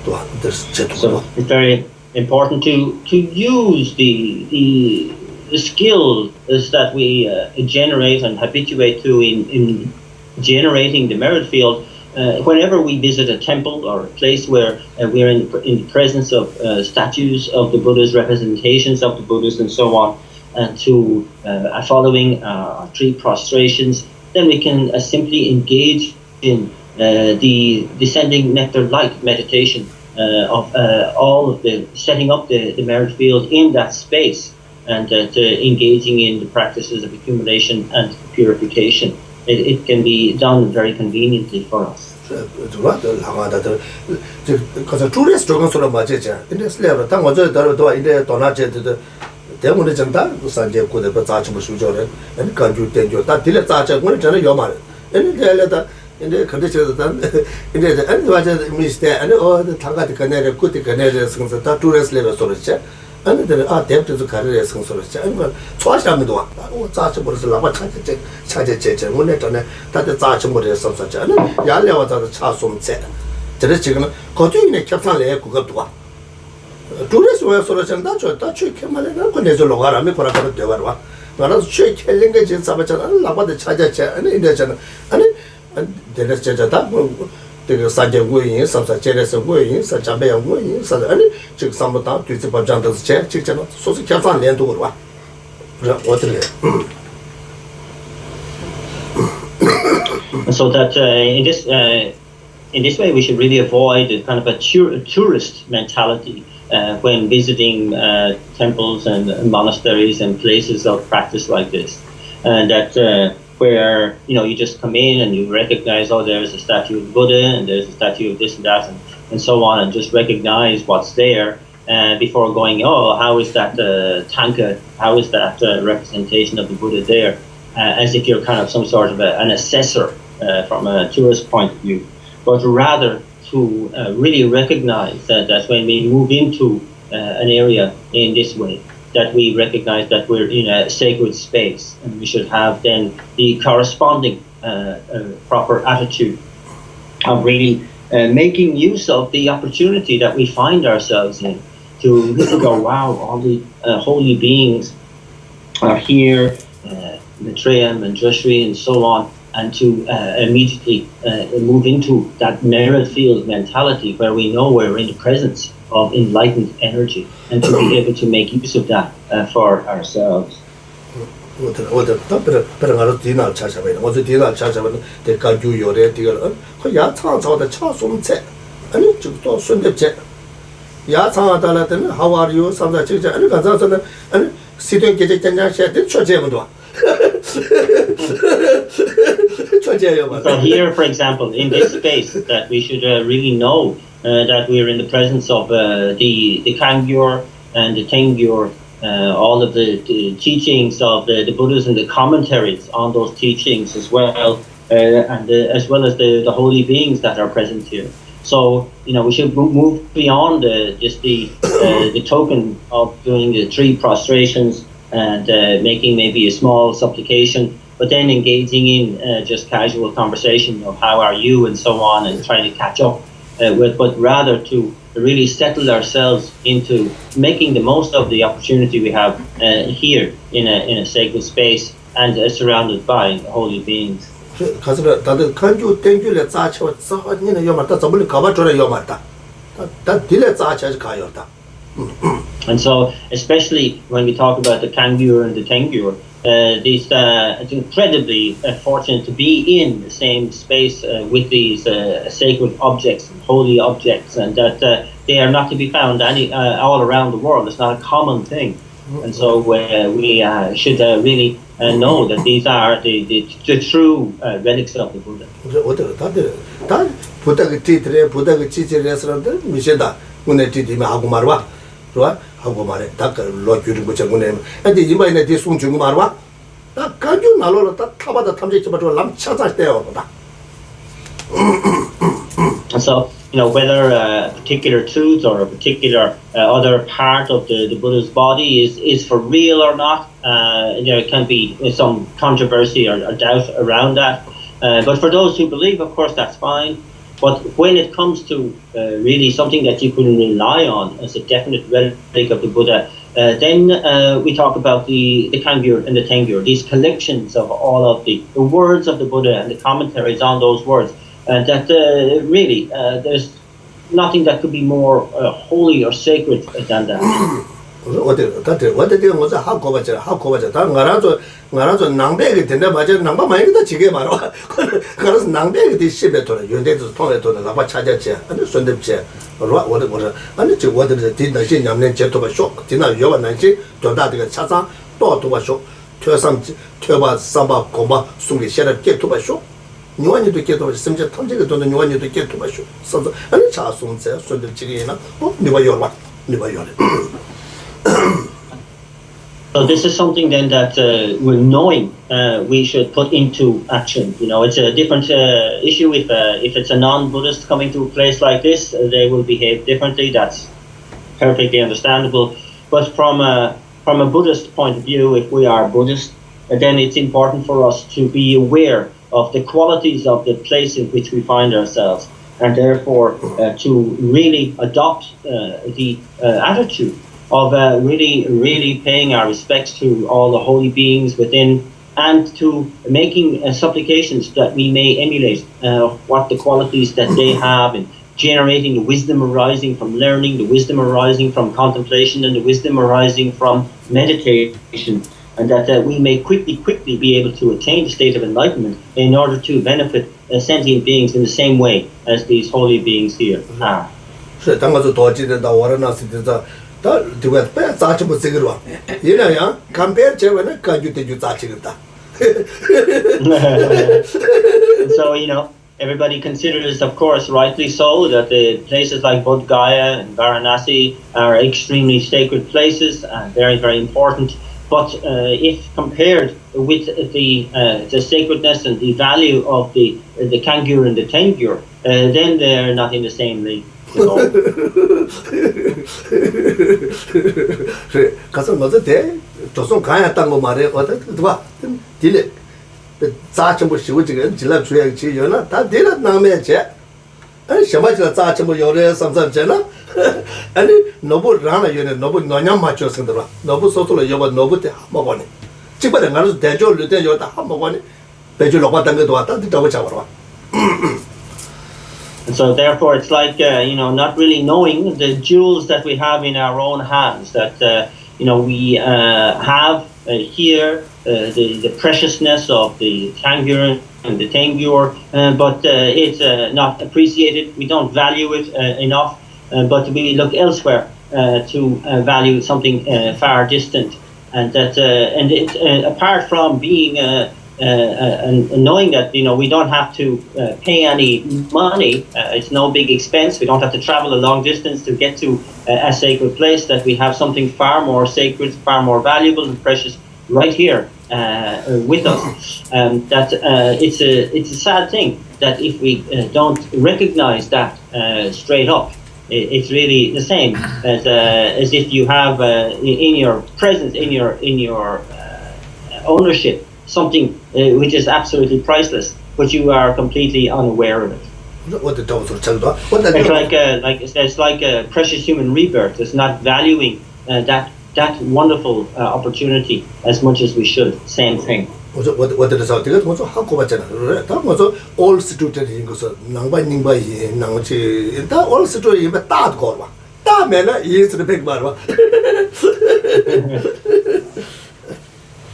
So it's very important to use the skills that we generate and habituate to in generating the merit field whenever we visit a temple or a place where we're in the presence of statues of the Buddhas, representations of the Buddhas, and so on, and to following tree prostrations, then we can simply engage in the descending nectar light meditation of all of the setting up the merit field in that space, and engaging in the practices of accumulation and purification. It can be done very conveniently for us. In the conditions in the and mistake and all the Tangati Canary, Kuti Canary, tourist level storage, and there are depth to career storage. And twice I'm the one. Chargeable is a lava charge, one net on that the chargeable is some such. And Yale was the Charsum said. The chicken continue in a captain cook up to one. Tourists were sort of that you came and there's a logara, me for a couple of devar. But I was shaking in Sabbath and lava the charger chair and in the and the rest of the Saja going, some such as going, such a bear going, such any chick some time to the Bajanta's chair, chicken, so she can't find the end to what. So that in this way we should really avoid a kind of a tourist mentality when visiting temples and monasteries and places of practice like this, and that where you just come in and you recognize, oh, there's a statue of Buddha and there's a statue of this and that and so on, and just recognize what's there before going, oh, how is that tanka, how is that representation of the Buddha there, as if you're kind of some sort of an assessor from a tourist point of view, but rather to really recognize that when we move into an area in this way, that we recognize that we're in a sacred space, and we should have then the corresponding proper attitude of really making use of the opportunity that we find ourselves in to go, wow, all the holy beings are here, Maitreya, Manjushri, and so on, and to immediately move into that merit field mentality where we know we're in the presence of enlightened energy, and to be able to make use of that for ourselves. How are you? So here, for example, in this space, that we should really know that we're in the presence of the Kangyur and the Tengyur, all of the teachings of the Buddhas and the commentaries on those teachings as well, and as well as the holy beings that are present here. So we should move beyond just the token of doing the 3 prostrations and making maybe a small supplication, but then engaging in just casual conversation of how are you and so on, and trying to catch up but rather to really settle ourselves into making the most of the opportunity we have here in a sacred space and surrounded by holy beings. And so, especially when we talk about the Kangyur and the Tengyur, it's incredibly fortunate to be in the same space with these sacred objects and holy objects, and that they are not to be found all around the world. It's not a common thing. And so we should really know that these are the true relics of the Buddha. 다 부탁이 뒤들에 부탁이 지지레스런데 미세다 오늘 뒤디면 하고 말와 좋아 하고 말해 다 로규를 뭐 정문에 근데 이번에 뒤 송중 말와 다 가지고 나로로 다 타바다 탐지지 맞고 람 찾을 때요 보다. So, whether a particular tooth or a particular other part of the Buddha's body is for real or not, there can be some controversy or doubt around that. But for those who believe, of course, that's fine. But when it comes to really something that you can rely on as a definite relic of the Buddha, then we talk about the Kangyur and the Tengyur, these collections of all of the words of the Buddha and the commentaries on those words. That really, there's nothing that could be more holy or sacred than that. 어때 뭐지 하고 봐자 다 나라서 낭배게 된다 맞아 낭바 많이 다 지게 말아 그래서 낭배게 돼 십에 돌아 연대도 통에 돌아 나바 찾았지 아니 손depu지我아니 저 어디 뒤나시 냠내 제토바 쇼 뒤나 요바 난지 도다가 찾아 또 쇼 퇴상 퇴바 삼바 고마 숨게 셔라 제토바 쇼 요한이도 계도 심지어 탐지가 도는 요한이도 계토바 쇼 서서 아니 자송제 손depu지게나 네가 요라 So this is something then that we're knowing we should put into action. It's a different issue if it's a non-Buddhist coming to a place like this, they will behave differently. That's perfectly understandable. But from a Buddhist point of view, if we are Buddhist, then it's important for us to be aware of the qualities of the place in which we find ourselves, and therefore to really adopt the attitude of really paying our respects to all the holy beings within, and to making supplications that we may emulate what the qualities that they have in generating the wisdom arising from learning, the wisdom arising from contemplation, and the wisdom arising from meditation, and that we may quickly be able to attain the state of enlightenment in order to benefit sentient beings in the same way as these holy beings here are. 다 누가 빼 자치 못 쓰기로 얘네야 컴페어 제외는 가지고 자치겠다. So everybody considers, of course, rightly so, that the places like Bodh Gaya and Varanasi are extremely sacred places and very, very important. But if compared with the sacredness and the value of the Kangyur and the Tengyur, then they're not in the same league. 가서 뭐지 대 조선 가야했던 거 말해 어떻게 봐 딜레 자첨부 시우지가 질라 주야 지요나 다 딜라 남에 제 아니 셔마지가 자첨부 요래 삼삼제나 아니 너부 라나 요네 너부 너냐 맞췄는데 너부 소토로 여바 너부 때 먹어네 집에 가서 대조를 대조다 먹어네 대조로 받던 것도 왔다 더 잡아라. And so therefore it's like, not really knowing the jewels that we have in our own hands, that, we have here the preciousness of the Kangyur and the Tengyur, but it's not appreciated. We don't value it enough, but we look elsewhere to value something far distant. And that, and it, apart from being and knowing that we don't have to pay any money, it's no big expense. We don't have to travel a long distance to get to a sacred place. That we have something far more sacred, far more valuable and precious right here with us. That it's a sad thing that if we don't recognize that straight up, it's really the same as if you have in your presence, in your ownership, something which is absolutely priceless, but you are completely unaware of it. It's like a precious human rebirth. It's not valuing that wonderful opportunity as much as we should. Same thing. All students all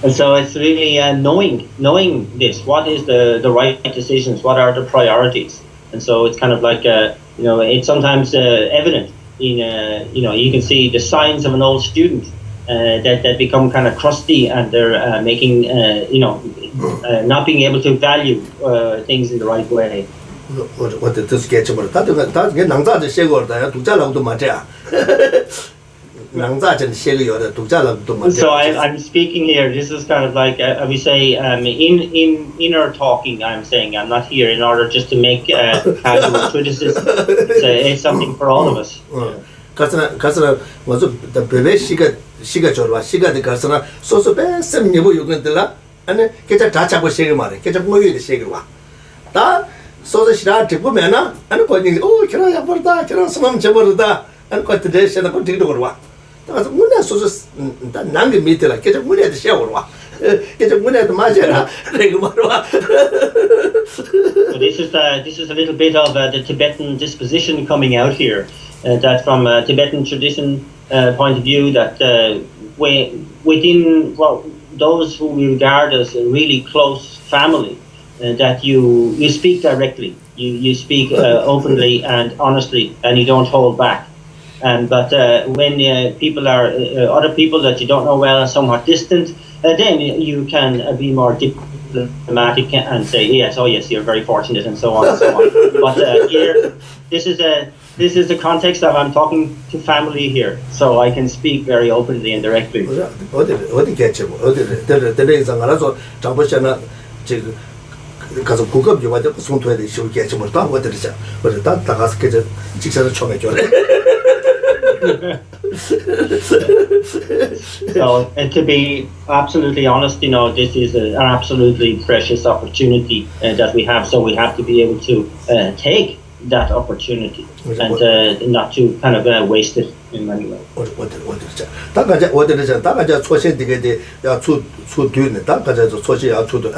And so it's really knowing this. What is the right decisions? What are the priorities? And so it's kind of like it's sometimes evident in you can see the signs of an old student that become kind of crusty, and they're making, not being able to value things in the right way. What this get about that get Nangza the Shego, Dujala to Matea. Nangza and Shego, Dujala to Matea. So I'm speaking here, this is kind of like, we say, in our talking, I'm saying, I'm not here in order just to make casual criticism. It's something for all of us. Kasana was the previous Shiga Jorva, Shiga the Kasana, so best some Nibu you can tell her, and get a touch up with Shigamari, get a movie the Shigua. That so the Shira Tipumana, and pointing, oh, can I have that? Can I some Chaburda? And quite the day, and I continue to work. That's one of those Nangi meter, get a winner at the shower. Get a winner at the Majera. So this is a little bit of the Tibetan disposition coming out here. That from a Tibetan tradition point of view, that within those who we regard as a really close family, that you speak directly, you speak openly and honestly, and you don't hold back. But when people are other people that you don't know well and somewhat distant, then you can be more diplomatic and say yes, oh yes, you're very fortunate, and so on and so on. But here, this is the context of I'm talking to family here, so I can speak very openly and directly. 가서 고급 요마데 손토에 쇼 개침을 다 어디르자. 그래 다 다가서 계절 직선을 처음에 줘래. So, and to be absolutely honest, this is an absolutely precious opportunity that we have. So we have to be able to take that opportunity and not to kind of waste it in any way. 어디르자. 다가자 초신 되게 야 추추드네. 다가자 초신 야 추드.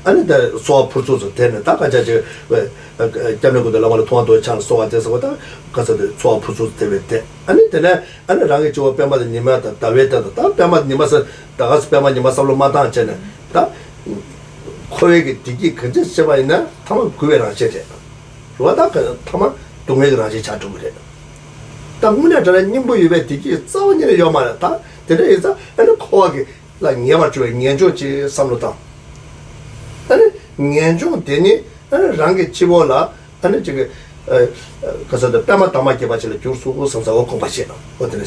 아니 다 소프르주서 되네. 다가자 왜 잠는고들 라마로 통화도 찬 소가 돼서 거다 가서 소프르주 되베데. 아니 되네. 아니 랑게 저 뺨마다 니마다 다베다. 다 뺨마다 니마서 다가서 뺨마다 니마서로 마다 잖아. 다 코에게 디기 근처 세바 있나? 타만 그외랑 세대. 로다 그 타만 동해그라지 자주 그래. 당문에 저는 님부 유배 디기 싸우니를 요마다. 그래서 아니 코하게 라 니마 줘 년조지 삼로다. 아니 년조 되니 아니 랑게 치고라 아니 저게 가서 뺨마 담아게 받을 줄수 성사고 공부하시나. 어떻게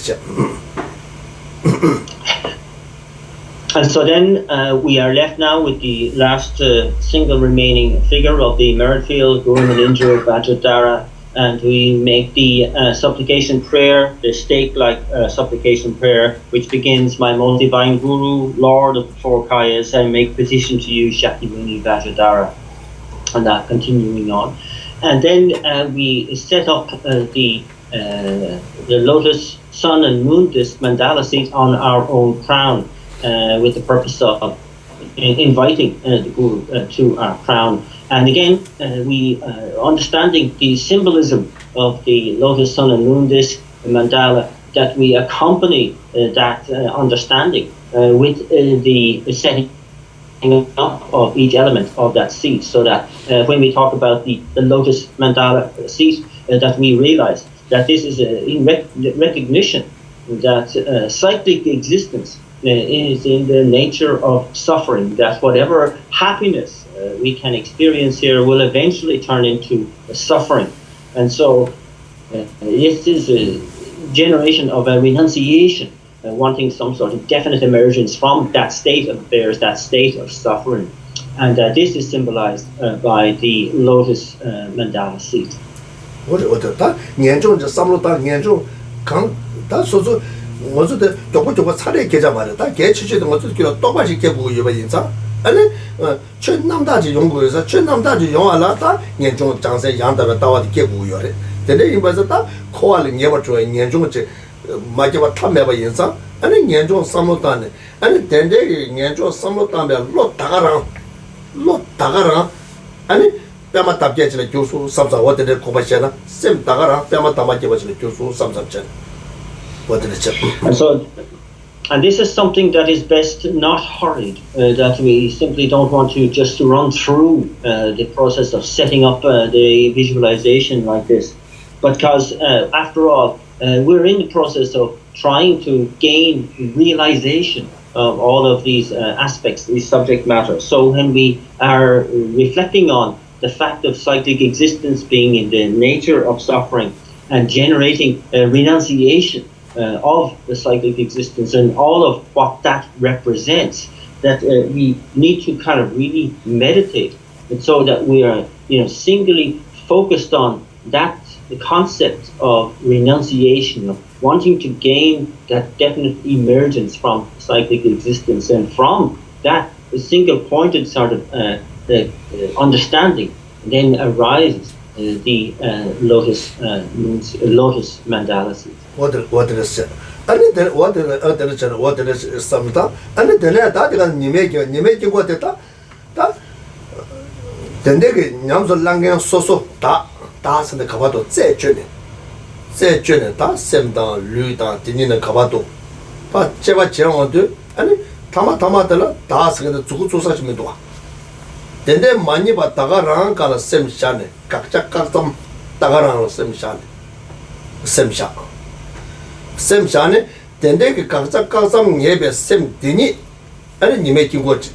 And so then we are left now with the last single remaining figure of the Merrifield, Guru Manindra Vajradhara, and we make the supplication prayer, the stake-like supplication prayer, which begins, "My most divine Guru, Lord of the four Kayas, I make petition to you, Shakyamuni Vajradhara," and that continuing on. And then we set up the lotus, sun and moon disc mandala seat on our own crown, with the purpose of inviting the Guru to our crown. And again, we understanding the symbolism of the lotus, sun and moon disc mandala, that we accompany that understanding with the setting up of each element of that seat, so that when we talk about the lotus mandala seat, that we realize that this is in recognition that cyclic existence is in the nature of suffering, that whatever happiness we can experience here will eventually turn into suffering. And so this is a generation of a renunciation, wanting some sort of definite emergence from that state of affairs, that state of suffering. And this is symbolized by the lotus mandala seat. 어저도 조금 차례 계좌 말이다. 개치지도 어저도 똑같이 개고 이거 인사. 아니 최남다지 연구에서 최남다지 영화라다 년중 장세 양다가 다와디 개고요래. 근데 이거서 코알이 녀버줘 년중지 마지막 탐매바 인사. 아니 년중 삼로단에 아니 된데 년중 삼로단에 로 다가랑 아니 뺨마 답게지는 교수 삼사 어디를 고바시나 쌤 다가랑 뺨마 담아게버지는 교수 삼삼전. And this is something that is best not hurried, that we simply don't want to just run through the process of setting up the visualization like this. Because after all, we're in the process of trying to gain realization of all of these aspects, these subject matter. So when we are reflecting on the fact of cyclic existence being in the nature of suffering and generating a renunciation of the cyclic existence and all of what that represents, that we need to kind of really meditate, and so that we are, singly focused on that, the concept of renunciation, of wanting to gain that definite emergence from cyclic existence, and from that single-pointed sort of understanding, then arises the lotus mandala. What is it? What is something? And the letter you make what it then they get Yams of Langan so that's in the Cavato, say journey. Say journey, that's same down, Luda, Dinina Cavato. But Cheva Chemo do, and Tamatala, that's in the Zuzu such Midua. Then they money but Tagaran got a same shane, Kakchak custom, Tagaran same shane, same shop. Same shane, then they get Kakchak custom, maybe same dini, and you make you watch.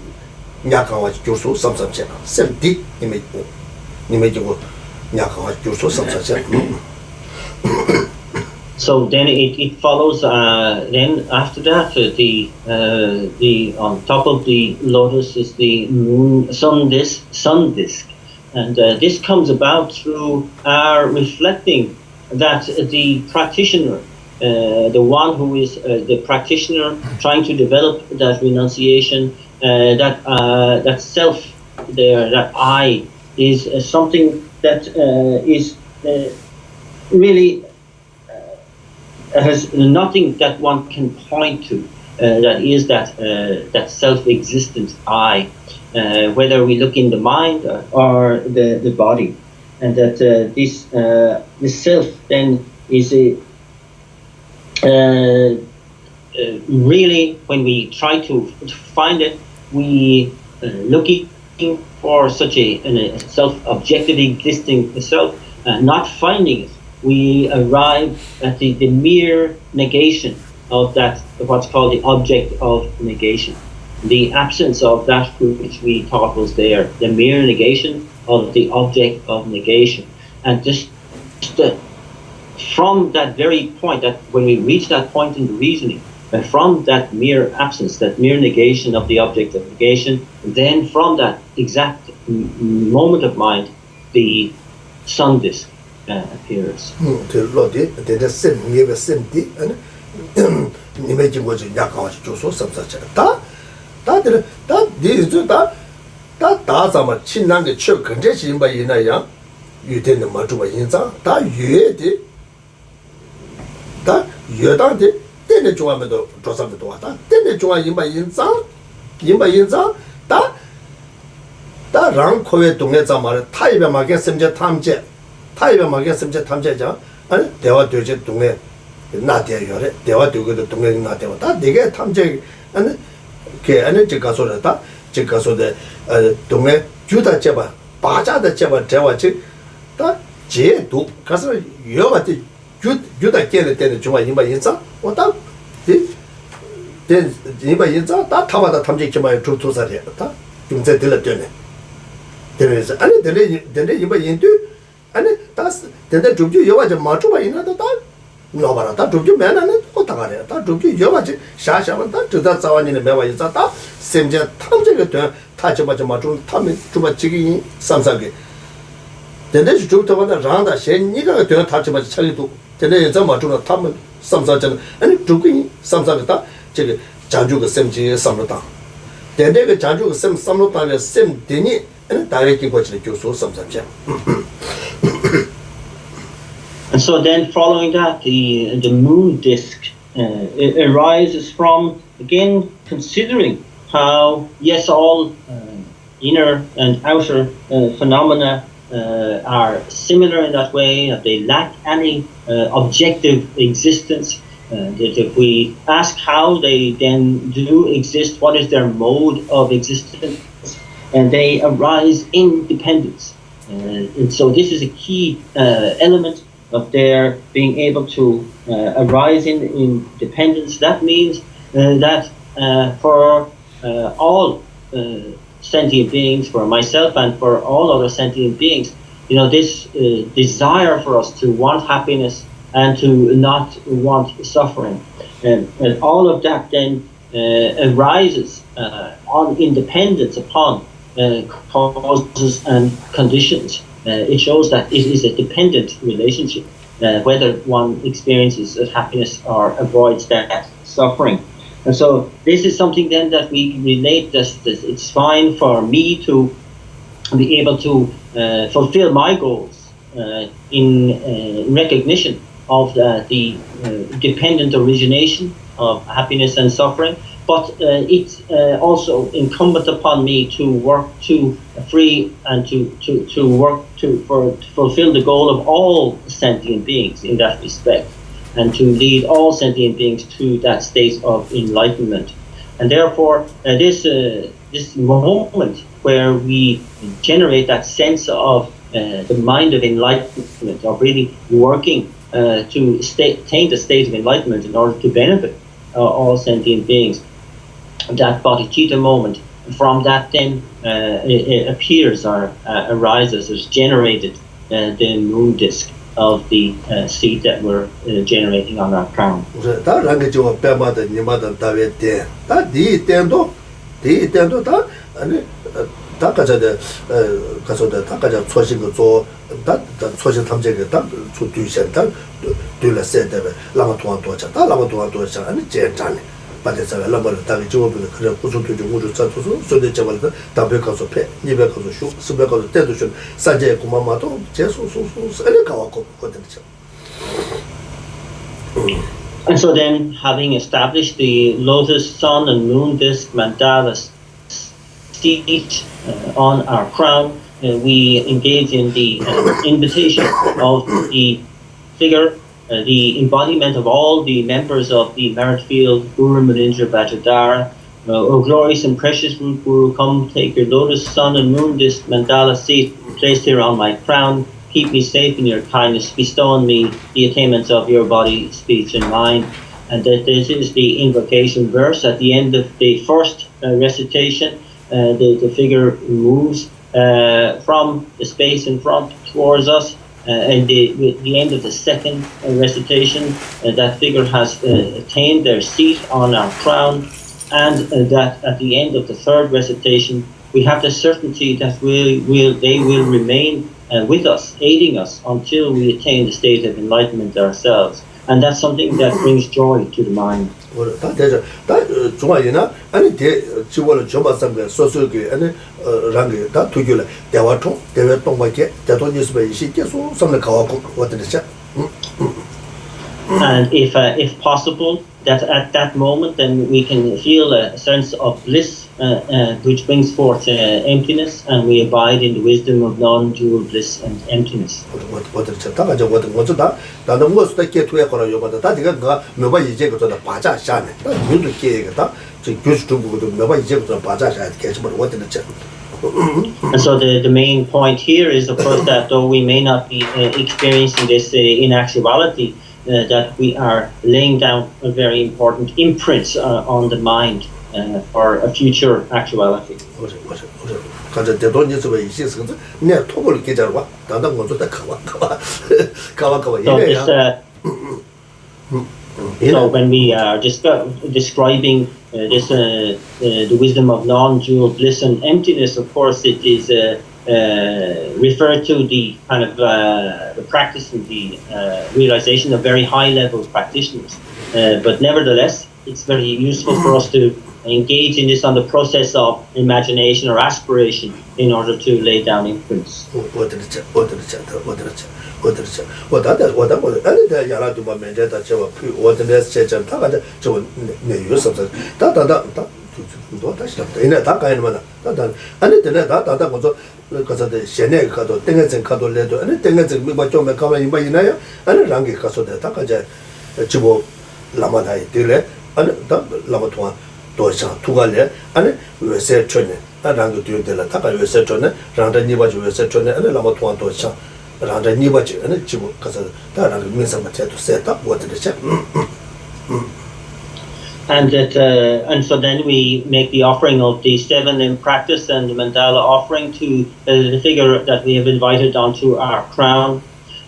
Some subject, same deep image. So then it follows. Then after that, the on top of the lotus is the moon, sun disk, and this comes about through our reflecting that the practitioner, the one who is the practitioner trying to develop that renunciation. That self there, that I, is something that is really has nothing that one can point to. That is that self-existent I, whether we look in the mind or the body, and that this self then is really, when we try to find it, we looking for such a self-objective existing self, not finding it, we arrive at the mere negation of that, what's called the object of negation, the absence of that which we thought was there, the mere negation of the object of negation. And just from that very point, that when we reach that point in the reasoning, from that mere absence, that mere negation of the object of negation, then from that exact moment of mind, the sun disk appears. Then joa me do dosa me do ta then joa yimba yinza da rang khowe dongye za ma ta ibe ma ge semje 탐제 ja 아니 대화 되제 동네 나 대요래 대화 되고도 동네 나 대화 다 내게 탐제 아니 게 아니 제가 소리다 제가 소대 동네 주다 제바 바자다 제바 대화지 다 제도 가서 여바티 주다 깨는 때는 정말 이마 인사 왔다 된 이마 인사 다 타마다 탐지기만 조토사래 다 중세 들었더니 되면서 아니 되네 이마 인도 아니 다 되네 좀주 여와지 마주바 있나도 다 너바라 다 좀주 매나는 어떡하래 다 좀주 여와지 샤샤만 다 저다 자원이네 매와 인사 다 셈제 탐지가 돼 타지마지 마주 탐이 주바 지기 삼사게 되네 주부터마다 라다 셴니가 돼 타지마지 차리도 되네 여자 마주나 탐은 삼사잖아 아니 두기 삼사다 저기 자주가 셈지 삼로다 되네 그 자주가 셈 삼로다에 셈 되니 아니 다르게 거치는 교수 삼삼자. And so then following that, the moon disk it arises from, again, considering how, yes, all inner and outer phenomena are similar in that way, that they lack any objective existence, that if we ask how they then do exist, what is their mode of existence, and they arise in dependence. And so this is a key element of their being able to arise in independence. That means that for all sentient beings, for myself and for all other sentient beings, this desire for us to want happiness and to not want suffering, and all of that then arises on independence upon causes and conditions. It shows that it is a dependent relationship, whether one experiences happiness or avoids that suffering. And so this is something then that we relate that it's fine for me to be able to fulfill my goals in recognition of the dependent origination of happiness and suffering, but it's also incumbent upon me to work to free and to work to fulfill the goal of all sentient beings in that respect, and to lead all sentient beings to that state of enlightenment. And therefore, this moment where we generate that sense of the mind of enlightenment, of really working to attain the state of enlightenment in order to benefit all sentient beings, that bodhicitta moment, from that then it appears or arises, is generated the moon disk of the seed that we're generating on our crown. And so then, having established the lotus, sun and moon disk mandala seat on our crown, we engage in the invitation of the figure, the embodiment of all the members of the merit field, Guru Manindra Vajradhara. O glorious and precious root Guru, come take your lotus, sun and moon disk mandala seat placed here on my crown. Keep me safe in your kindness. Bestow on me the attainments of your body, speech and mind. And that this is the invocation verse. At the end of the first recitation, the figure moves from the space in front towards us. And with the end of the second recitation, that figure has attained their seat on our crown, and that at the end of the third recitation, we have the certainty that they will remain with us, aiding us until we attain the state of enlightenment ourselves. And that's something that brings joy to the mind. And if possible, that at that moment, then we can feel a sense of bliss, which brings forth emptiness, and we abide in the wisdom of non-dual bliss and emptiness. And so the main point here is, of course, that though we may not be experiencing this in actuality, that we are laying down a very important imprint on the mind for a future actuality. So when we are describing this, the wisdom of non-dual bliss and emptiness, of course, it is referred to the kind of the practice and the realization of very high-level practitioners. But nevertheless, it's very useful for us to engage in this on the process of imagination or aspiration in order to lay down imprints. randa niba chi ane chibu kasa ta ranga minsa ma te to seta wata de cha and so then we make the offering of the 7 in practice and the mandala offering to the figure that we have invited onto our crown.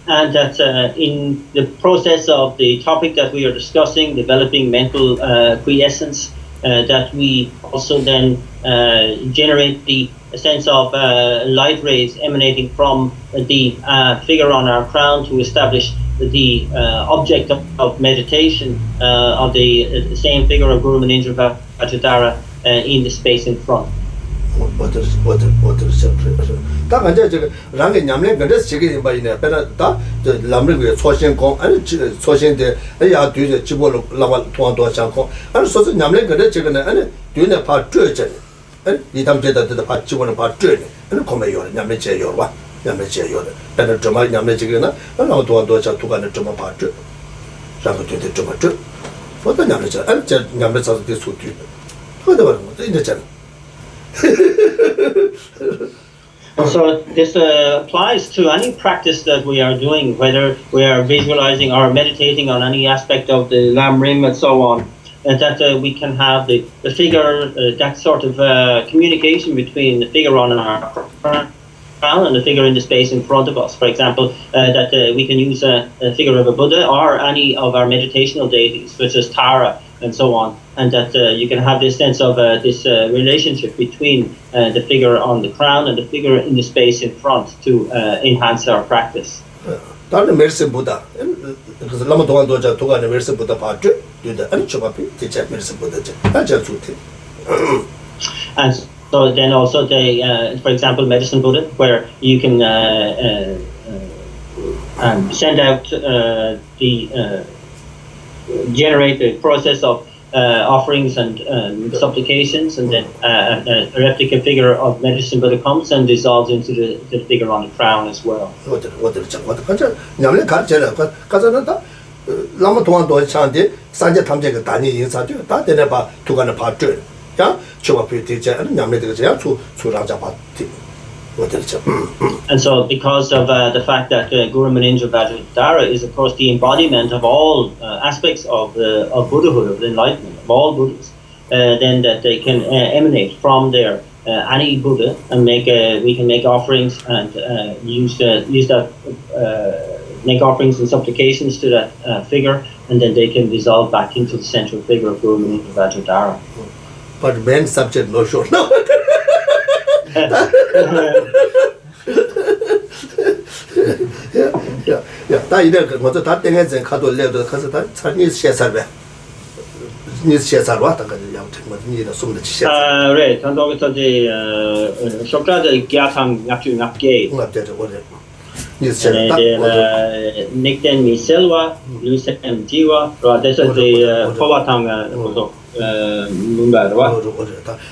And that in the process of the topic that we are discussing, developing mental quiescence, that we also then generate the sense of light rays emanating from the figure on our crown to establish the object of meditation of the same figure of Guru Manindra Vajradhara in the space in front. 다 간자 저 랑게 냠내 근데 지게 바이네 배나 다 람르게 초신공 아니 초신데 야 뒤에 집어로 라와 도안도 장고 아니 소소 냠내 근데 지게네 아니 뒤에 파 쥐제 아니 이담제다 파 집어는 파 쥐네 아니 코메요 냠내 제요 와 냠내 제요 배나 좀 냠내 지게나 아니 도안도 장 두간에 좀 파 쥐. 라고 뒤에 좀 쥐. 어떤 냠내 저 아니 저 냠내 자도 뒤 소뒤. 그거 봐라 뭐 이제잖아. So this applies to any practice that we are doing, whether we are visualizing or meditating on any aspect of the Lam Rim and so on, and that we can have the figure, that sort of communication between the figure on our crown and the figure in the space in front of us. For example, that we can use a figure of a Buddha or any of our meditational deities, such as Tara and so on, and that you can have this sense of this relationship between the figure on the crown and the figure in the space in front to enhance our practice. 다른 메르스 보다 그래서 라마 동안 도자 도가네 메르스 보다 봐줘 되다 아니 저바피 대체 메르스 보다지 아주 좋대. And so then also the for example medicine Buddha, where you can send out generate the process of offerings and supplications, and then a replica figure of medicine Buddha comes and dissolves into the figure on the crown as well. And so, because of the fact that Guru Manindra Vajradhara is, of course, the embodiment of all aspects of Buddhahood, of enlightenment, of all Buddhas, then that they can emanate from there any Buddha, and we can make offerings and use that make offerings and supplications to that figure, and then they can dissolve back into the central figure of Guru Manindra Vajradhara. But main subject no sure. No. Yeah. 다 이래 먼저 다 땡해진 가도 레도 가서 다 찬이 셰살배. 니 셰살 왔다 가지 양팀 뭐 니도 숨도 치셔. Right. 한동에서 이제 쇼크라드 기아탕 약주 약게. 맞대죠. 원래. 니 셰살 딱. 닉텐 미셀와 루센 지와 그래서 이제 포바탕 그것도 문바르와.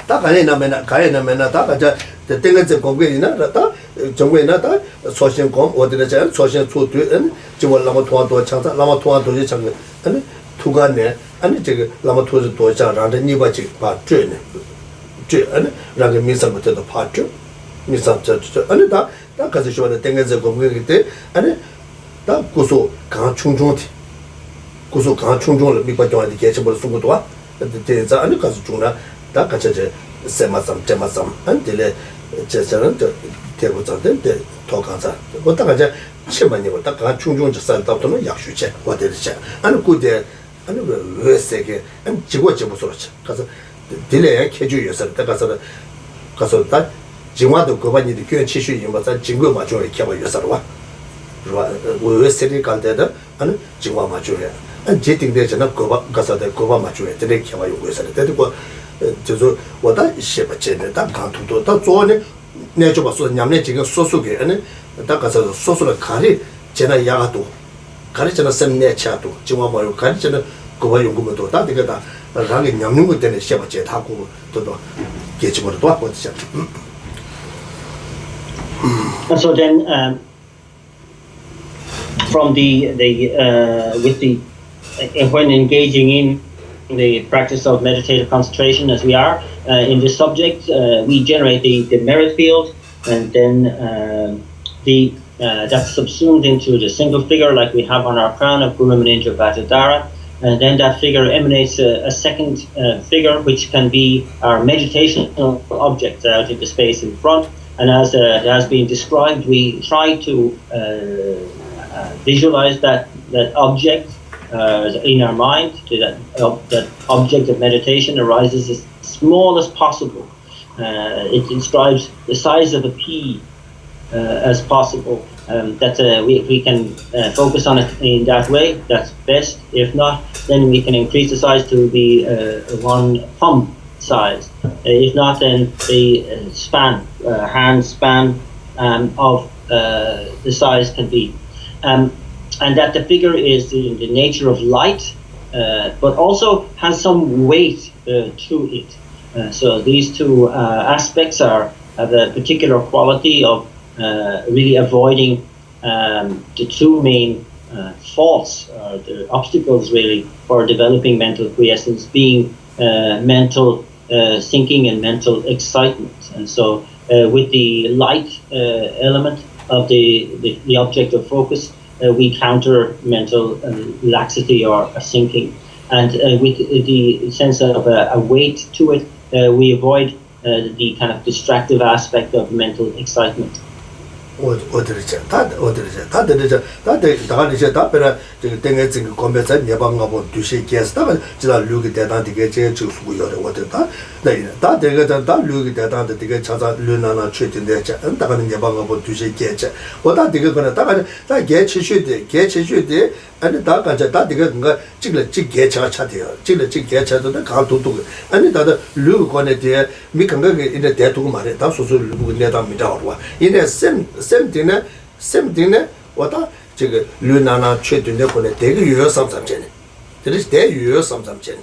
다 가야나면 다 가자 땡해진 공부이나 다 정부이나 다 소신공 어디서 소신 초도는 지원 라마 도와도 창사 라마 도와도 창 아니 투간에 아니 저기 라마 도와도 도장한테 니바지 봐 쥐네 쥐 아니 라게 미사부터도 파죠 미사부터 아니 다 가서 쇼는 땡해진 공부이 때 아니 다 고소 강 충중티 고소 강 충중을 미바정한테 계셔볼 수고도 와 대자 아니 가서 중나 다 같이 세마삼 제마삼 안들에 제서는 대고자인데 더 가자 뭐다가 이제 치만이고 딱 충중 산다부터는 약수제 어디지 아니 그때 아니 왜 세게 아니 지고 지고서렇지 가서 딜레야 캐주여서 가서 다 지마도 그반이도 교회 치수 임바자 진거 맞춰야 캐봐 여서로 와 왜 세리 갈때도 아니 지마 맞춰야 안 제팅되잖아 그바 가서도 그바 맞춰야 돼 캐봐 요거서 되고 저저 왔다 시바체네 다 간투도 다 좋네 내 줘봤어 냠내 지금 소소게 아니 다 가서 소소를 가리 제나 야가도 가리잖아 셈내 차도 지금 뭐 가리잖아 그거 연구면도 다 되게 다 라게 냠는 것 때문에 시바체 타고 또도 계집어도 왔고 진짜. So then from when engaging in the practice of meditative concentration as we are in this subject, we generate the merit field, and then the that's subsumed into the single figure like we have on our crown of Guru Maninja Vajradhara. And then that figure emanates a second figure, which can be our meditational object out in the space in front. And as it has been described, we try to visualize that object in our mind. That object of meditation arises as small as possible. It describes the size of a pea as possible. That we can focus on it in that way. That's best. If not, then we can increase the size to be 1 thumb size. If not, then the span, hand span of the size can be. And that the figure is in the nature of light, but also has some weight to it. So these two aspects have a particular quality of really avoiding the two main faults, the obstacles really for developing mental quiescence, being mental thinking and mental excitement. And so with the light element of the object of focus, we counter mental laxity or sinking. And with the sense of a weight to it, we avoid the kind of distractive aspect of mental excitement. 어디르자 다베라 저 땡에 지금 건배사 예방가 뭐 두시 게스다가 지다 류기 대단 되게 제 주수고 요래 어디다 네 다데가 다 류기 대단 되게 찾아 류나나 최진대 자 다가는 예방가 뭐 두시 게제 보다 되게 그나 다가 다 게치슈데 아니 다가자 다 되게 뭔가 찍을 게차 차대요 찍을 게차도 가도도 아니 다다 류기 권에 대해 미강가게 이제 대두고 말해 다 소소 류기 내다 미다와 이제 샘딩네 와다 지금 류나나 최든데 권에 되게 유효 삼삼제네 그래서 대유효 삼삼제네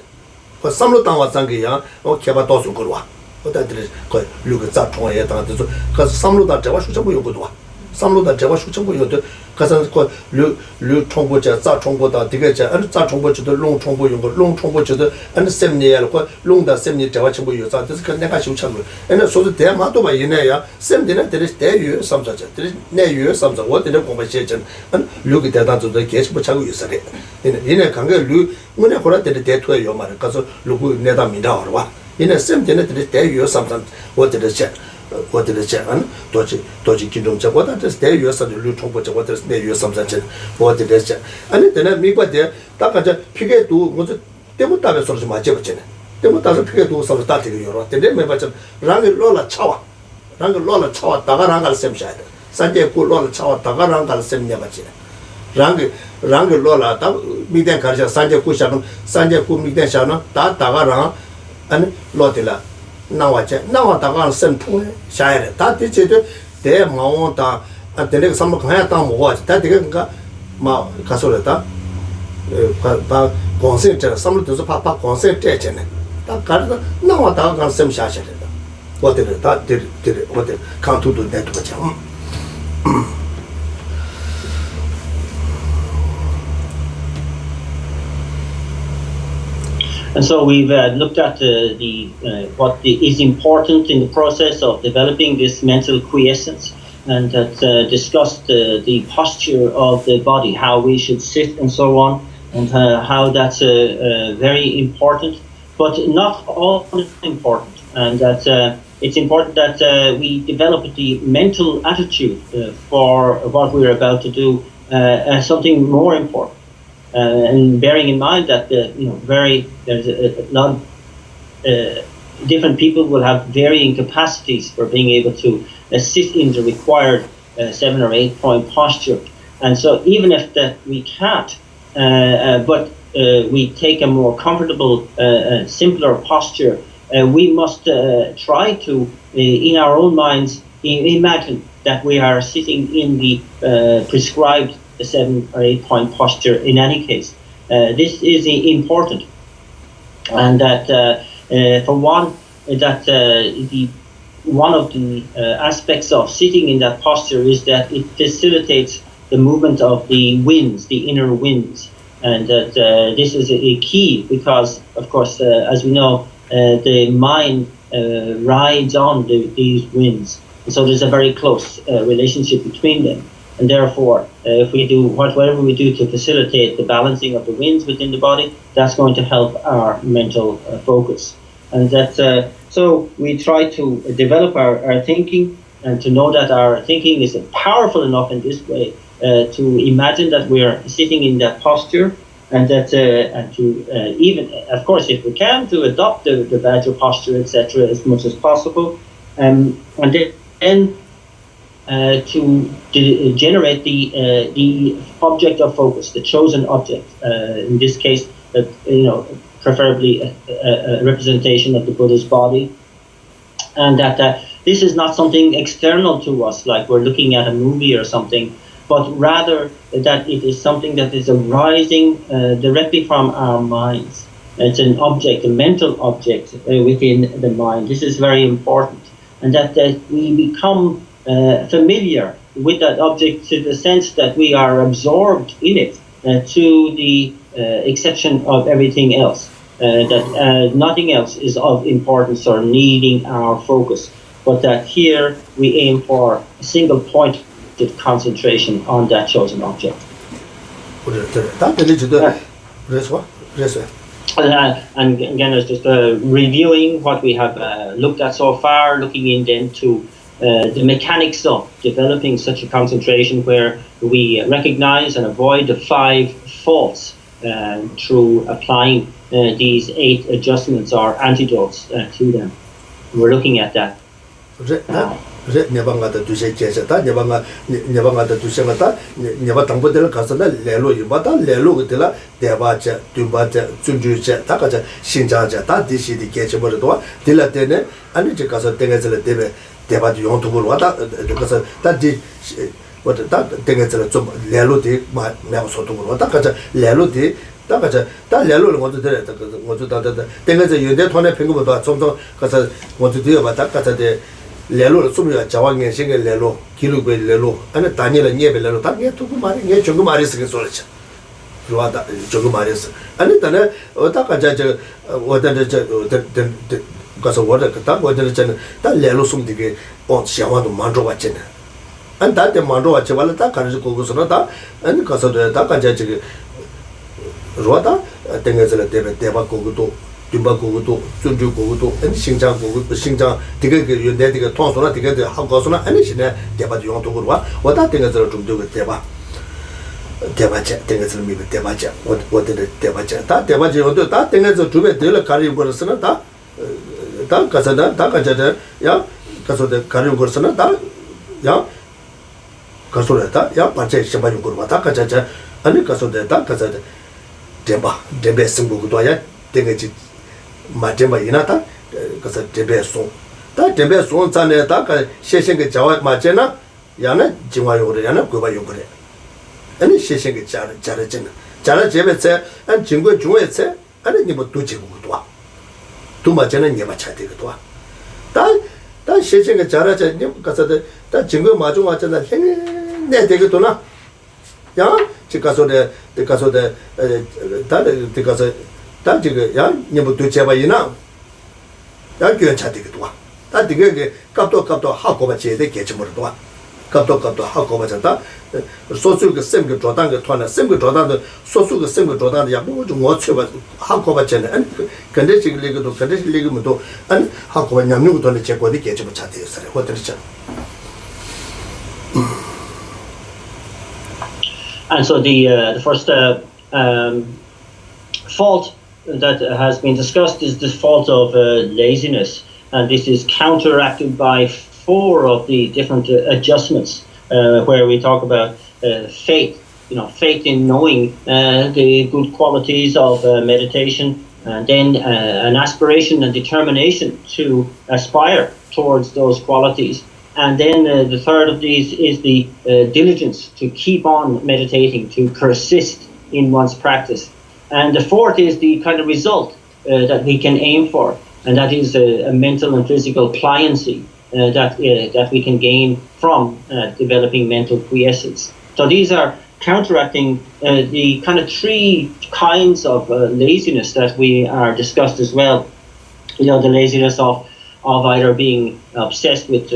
그 삼로 당와 장게야 개바 도수 거와 어다들 그 류가 자 통화에 당한테서 그 삼로다 제가 수정부 요거도 와 삼로다 제가 수정부 요도 가서 류 총보자 자 총보다 되게 자 총보지도 롱 총보 용거 롱 총보지도 안 셈니야 그 롱다 셈니 제가 총보 요자 그래서 그 내가 수창을 에는 소도 대마도 봐 이내야 셈되는 데를 대유 삼자자 들 내유 삼자 어디는 공부시전 안 류기 대단도 계속 붙하고 있어래 이내 관계 류 문에 보라 때 대토에 요 말을 가서 류고 내다 민다 와 이내 셈되는 데를 대유 삼자 어디를 제안 도지 기동 잡고다 대유에서도 루통고 잡고다 대유 삼사전 어디를 제 아니 되나 미과대 딱가자 피게도 뭐저 때문 따면 소리 좀 맞지 버지네 때문 따서 피게도 서로 따지고 요러 근데 매바전 랑을 로라 차와 다가랑갈 셈샤야 산제 고 로라 차와 다가랑갈 셈냐 버지네 랑을 로라 다 미대 가르쳐 산제 고샤는 산제 고 미대 샤는 다 다가랑 아니 로텔라 나와다가 선풍에 샤야래 다 뒤에도 대 마원다 안데레 삼모 그냥 딱 먹어야지 다 되게가 마 가서랬다 바 건센트 삼로도 파파 건센트 했잖아 다 가르다 나와다가 선 샤샤래 어디를 다 어디 칸투도 내도 그죠 And so we've looked at what is important in the process of developing this mental quiescence, and discussed the posture of the body, how we should sit and so on, and how that's very important, but not all important, and that it's important that we develop the mental attitude for what we're about to do as something more important. And bearing in mind that there's a lot of different people will have varying capacities for being able to sit in the required 7 or 8 point posture, and so even if that we can't, but we take a more comfortable, simpler posture, we must try to, in our own minds, imagine that we are sitting in the prescribed 7 or 8 point posture in any case. This is important, and that for one, that one of the aspects of sitting in that posture is that it facilitates the movement of the winds, the inner winds, and that this is a key because, of course, as we know, the mind rides on these winds, and so there's a very close relationship between them. And therefore, if we do whatever we do to facilitate the balancing of the winds within the body, that's going to help our mental focus. And so we try to develop our thinking, and to know that our thinking is powerful enough in this way to imagine that we're sitting in that posture, and that and to even, of course, if we can, to adopt the Vajra posture, etc., as much as possible, and then to generate the object of focus, the chosen object. In this case, preferably a representation of the Buddha's body, and that this is not something external to us, like we're looking at a movie or something, but rather that it is something that is arising directly from our minds. It's an object, a mental object within the mind. This is very important, and that we become familiar with that object to the sense that we are absorbed in it, to the exception of everything else. That nothing else is of importance or needing our focus, but that here we aim for a single point concentration on that chosen object. And again, it's just reviewing what we have looked at so far, looking into the mechanics of developing such a concentration where we recognize and avoid the 5 faults through applying these 8 adjustments or antidotes to them. We're looking at that. Nyabanga dushe jese ta nyabanga dushe mata nyaba tangpo dela kasana lelo yubata lelo gudela deba cha dumba cha zunju cha ta kacha shinja cha ta dishi di keche moridwa dila tene ani je kasa tengezela deba di yong tukul wata kasa ta di wata ta tengezela zumba lelo di ma so tukul wata kacha lelo di ta kacha ta lelo ngozu dele ngozu ta tengezela yonde thone pengu do chongchong kasa ngozu diyo ba ta kacha de lelo sumiya jawangen singe lelo kilugbe lelo ane daniela nyebe lelo ta nge tuku mari nge chungu mari singe solecha luada chungu mari sin ane tane ota kaja je oda de kasa oda ta oda de ta lelo sumdige on xiawa do manjo wa chen an ta de manjo wa che wala ta kanji ko gusona ta ane kasa de ta kaja je ruada tengezela deba ko do dumba 고고도 준주 고고도 신장 고고 신장 되게 연대 되게 통소나 되게 하고서나 아니 신에 대바도 용도로 와 왔다 되게서 좀 되게 대바체 되게서 미베 대바체 어디 대바체 다 대바체 어디 다 되게서 주베 될 가리 버스나 다 가서나 다 가자다 야 가서도 가리 버스나 다야 가서다 야 빠체 시바주 거로 왔다 가자자 아니 가서도 다 가자다 대바 승부도 아야 되게지 마temba 이나타 그래서 데베소 다 데베소 잔에다 그 셰셴게 자와 마제나 야나 진화요래 야나 고바요래 아니 셰셴게 자르진 자라 제베체 안 진고 중에체 아니 니뭐 두지고도 와 두마제는 니마 차되고도 와다 셰셴게 자라제 니 가서 다 진고 마중 왔잖아 내 되게도나 야 지가서데 가서데 다데 가서 다 지금 야 니뭐 도체바이나 야 괜찮대기도 와. 다 되게 값도 하고 받지에 개체모도 와. 값도 하고 받았다. 소수가 셈게 조단게团 셈게 조단도 소수가 셈게 조단도 야 뭐좀 어쳐봐 하고 받잖아. 근데 지금 이거도 근데 이거도 안 하고 받냐면 돈을 제거디 개체모 차대였어요. 어떻게 And so the first fault that has been discussed is the fault of laziness, and this is counteracted by 4 of the different adjustments where we talk about faith, faith in knowing the good qualities of meditation, and then an aspiration and determination to aspire towards those qualities. And then the third of these is the diligence to keep on meditating, to persist in one's practice. And the 4th is the kind of result that we can aim for, and that is a mental and physical pliancy that we can gain from developing mental quiescence. So these are counteracting the kind of 3 kinds of laziness that we are discussed as well. The laziness of of either being obsessed with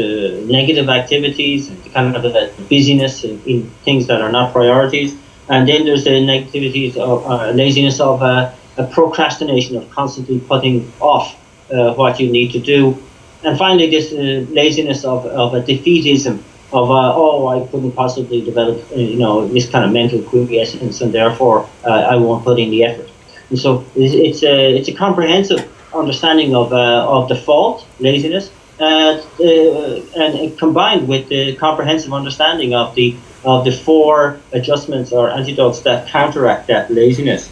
negative activities, kind of a busyness in things that are not priorities. And then there's the negativities of laziness of a procrastination, of constantly putting off what you need to do. And finally, this laziness of a defeatism, of I couldn't possibly develop this kind of mental quiescence, and therefore I won't put in the effort. And so it's a comprehensive understanding of default laziness, and combined with the comprehensive understanding of the four adjustments or antidotes that counteract that laziness.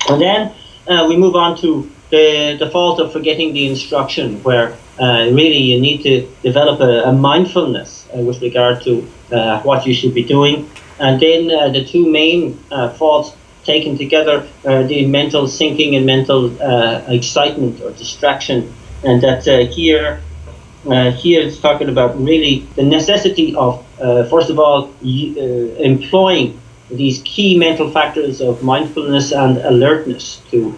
And then we move on to the default of forgetting the instruction, where really you need to develop a mindfulness with regard to what you should be doing. And then the two main faults taken together are the mental sinking and mental excitement or distraction. And that here it's talking about really the necessity of, first of all, employing these key mental factors of mindfulness and alertness to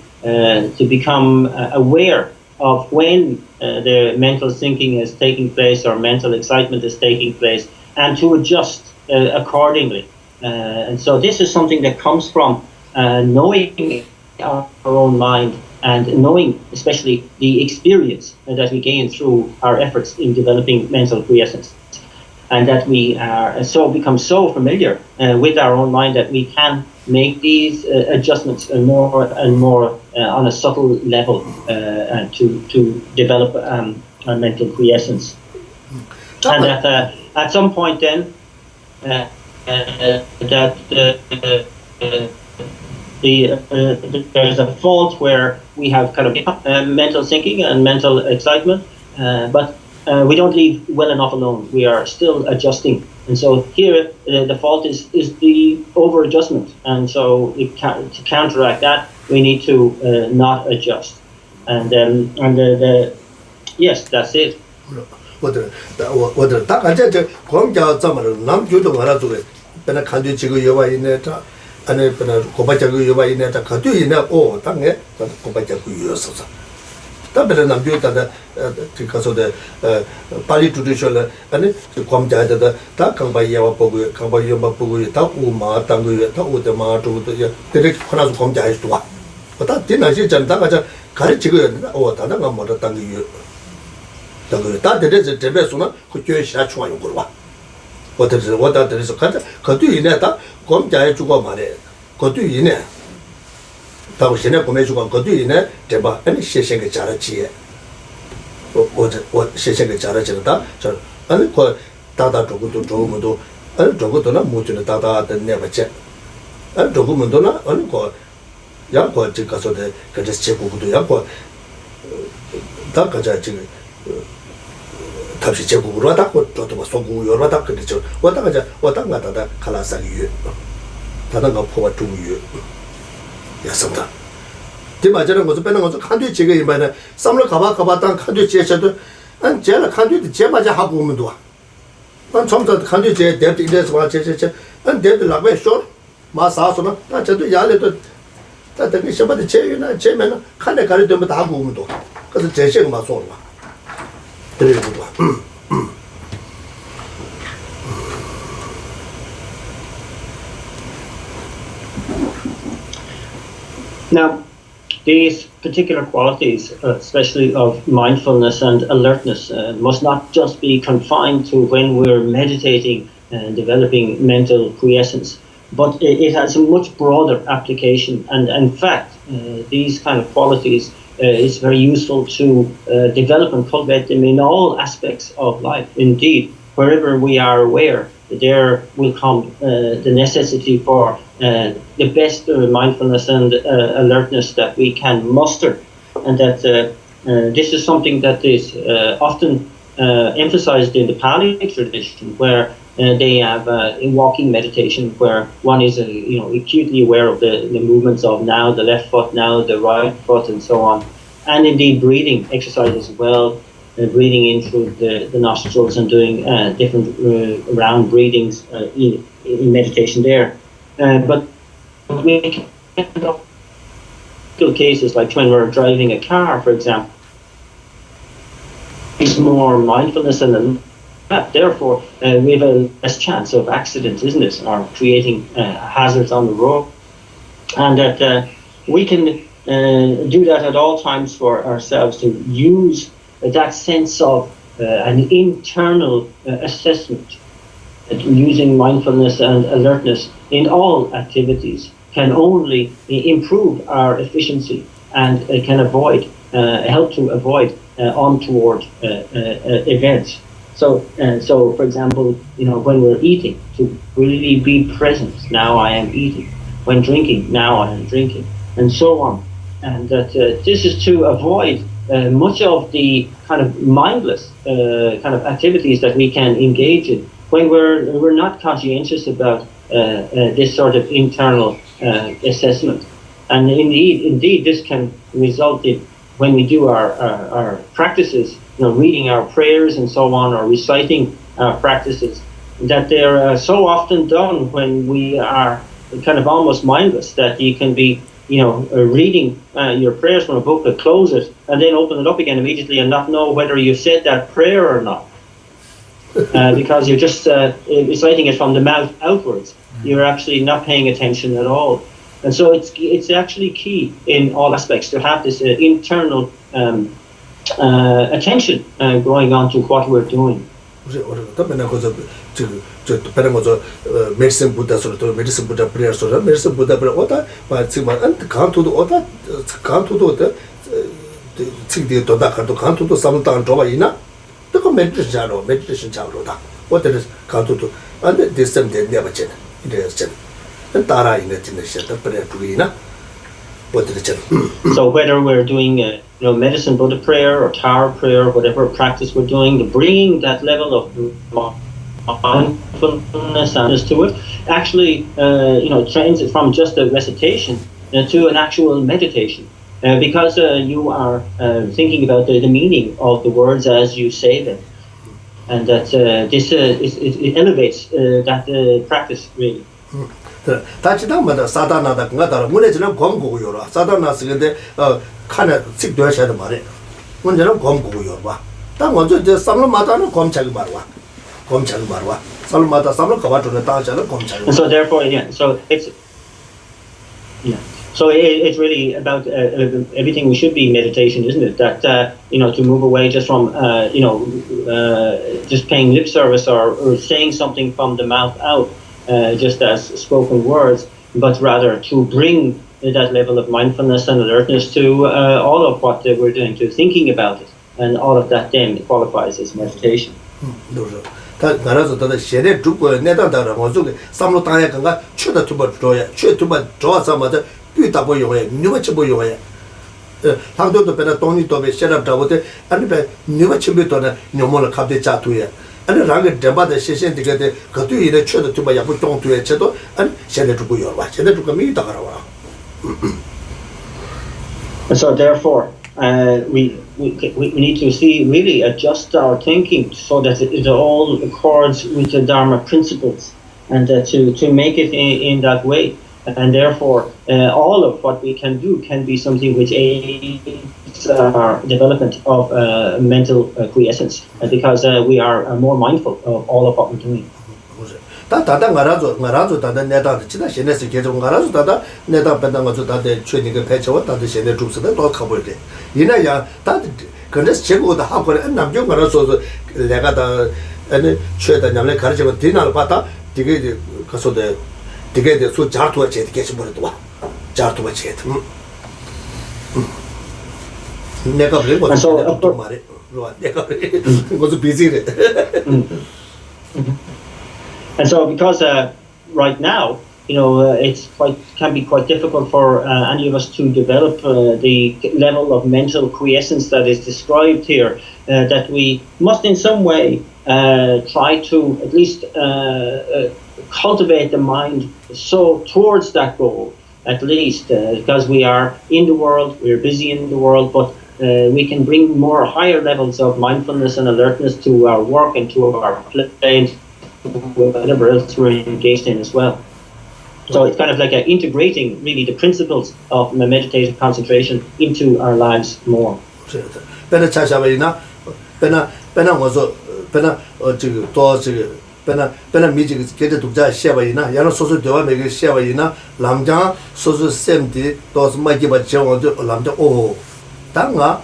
become aware of when the mental sinking is taking place or mental excitement is taking place, and to adjust accordingly. And so this is something that comes from knowing our own mind, and knowing especially the experience that we gain through our efforts in developing mental quiescence. And that we are become so familiar with our own mind that we can make these adjustments more and more on a subtle level to develop our mental quiescence. And that at some point then there's a fault where we have kind of mental sinking and mental excitement, but we don't leave well enough alone. We are still adjusting. And so here the fault is the over-adjustment. And so to counteract that, we need to not adjust. And yes, that's it. 아니 그나 고바자고 요바 이네다 가도 이네 오 당에 고바자고 요서서 답변은 남교다다 그가서데 빨리 트디셔널 아니 검자다다 다 강바이야와 보고 강바이야와 보고 다 우마 당고 다 우데마 도도 되게 하나서 검자해서 와 보다 뒤나시 전다가 저 가르치고 오 다다가 뭐다 당고 당고 다 되게 제베서나 그 교회 시작과 요거와 어디서 가다 그도 이네다 검자에 주고 말해 그도 이네 당신의 꿈에 주고 그도 이네 대바 아니 세상에 잘하지 세상에 잘하지다 저 아니 그 다다 조금도 조금도 아니 조금도나 못을 다다한테 내버째 아니 조금도나 아니 그 약과 가서데 그래서 제국도 약과 다 가자 지금 답시 제국으로 왔다 또도 소구 여러 왔다 그랬죠 왔다 갔다 칼라사기 다다가 포와 두유 야선다 대마저는 것도 빼는 것도 칸뒤 제가 이만에 쌈을 가봐 땅 칸뒤 제셔도 안 제가 칸뒤도 제마자 하고 오면 도와 난 처음부터 칸뒤 제 대도 이래서 와 제제 안 대도 라고 쇼 마사서나 나 저도 야래도 다 되게 셔바도 제유나 제면은 칸에 가려 되면 다 하고 오면 도와 그래서 제시가 맞서 와 Now, these particular qualities, especially of mindfulness and alertness, must not just be confined to when we're meditating and developing mental quiescence, but it has a much broader application. And in fact, these kind of qualities is very useful to develop and cultivate them in all aspects of life. Indeed, wherever we are aware, there will come the necessity for the best mindfulness and alertness that we can muster, and that this is something that is often emphasized in the Pali tradition, where they have in walking meditation, where one is acutely aware of the movements of now the left foot, now the right foot, and so on, and indeed breathing exercises as well, breathing in through the nostrils and doing different round breathings in meditation there. But we can cases like when we're driving a car, for example, more mindfulness and therefore we have a less chance of accidents, isn't it, or creating hazards on the road, and that we can do that at all times for ourselves, to use that sense of an internal assessment, using mindfulness and alertness in all activities can only improve our efficiency and can help to avoid untoward events. So, for example, when we're eating, to really be present. Now I am eating. When drinking, now I am drinking, and so on. And that this is to avoid much of the kind of mindless kind of activities that we can engage in when we're not conscientious about this sort of internal assessment. And indeed, this can result in, when we do our practices, reading our prayers and so on, or reciting our practices, that they're so often done when we are kind of almost mindless, that you can be reading your prayers from a book, that close it and then open it up again immediately and not know whether you said that prayer or not, because you're just reciting it from the mouth outwards. You're actually not paying attention at all. And so it's actually key in all aspects to have this internal attention going on to what we're doing. Medicine Buddha sort of medicine Buddha prayer sort of medicine Buddha prayer oda but and can't to oda can't to the Doda can't to some town Jovaina. The meditation channel. What is can't to and this time they never chen. It is chen. And Tara in the generation, the prayer to what is it? So whether we're doing medicine Buddha prayer or Tara prayer, whatever practice we're doing, bringing that level of mindfulness to it actually trains it from just a recitation to an actual meditation, because you are thinking about the meaning of the words as you say them, and that it elevates that practice really. 다치다마다 사다나다 그가다 문에지는 검고고요라 사다나스인데 칸에 찍도야 셔도 말해 문제는 검고고요 봐. 딱 먼저 이제 삼로마다는 검착이 말와. 검착이 말와. 삼로마다 삼로 가봐도는 다자는 검착이. So therefore, so it's really about everything we should be meditation, isn't it? That to move away just from just paying lip service or saying something from the mouth out, just as spoken words, but rather to bring that level of mindfulness and alertness to all of what we're doing, to thinking about it, and all of that then qualifies as meditation. 나라서 더 세대 두고 내다다라 뭐저 삼로 땅에 간가 추다 투버 줘야 추 투버 줘서마다 삐다 보여요 누가치 보여요 당도도 배나 돈이 도배 셋업다고데 아니 배 누가치 비도나 녀모를 갑대 자투야 아니 라게 데바데 세센디게데 그도 이래 추다 투버 야부 동투에 쳐도 아니 세대 두고 요와 세대 두고 미다가라와. So therefore we need to really adjust our thinking so that it all accords with the Dharma principles, and to make it in that way, and therefore all of what we can do can be something which aids our development of mental quiescence, because we are more mindful of all of what we're doing. 다다 가라조 다다 내다 지다 신내스 계속 가라조 다다 내다 벤당 가서 다데 최니가 배쳐와 다데 신내 줍스다 더 가볼때 이나야 다데 근데 제고도 하고 남쪽 가라서 내가 다 아니 최다 냠래 가르치고 디날 봤다 되게 가서데 되게 소 자투가 제 계속 버려도 와 자투가 제 내가 그래 뭐 또 말해 내가 그것도 비지래. And so, because right now, can be quite difficult for any of us to develop the level of mental quiescence that is described here, that we must in some way try to at least cultivate the mind so towards that goal, at least, because we are in the world, we're busy in the world, but we can bring more higher levels of mindfulness and alertness to our work and to our play, whatever else we're engaged in as well. So it's kind of like integrating really the principles of meditative concentration into our lives more. 배는 차샤베이나 배나 와서 배나 저기 또 저기 배나 미지 게제 독자 시아바이나 야노 소소 되와 메게 시아바이나 남자 소소 셈디 또 마기바 정어도 남자 오 당가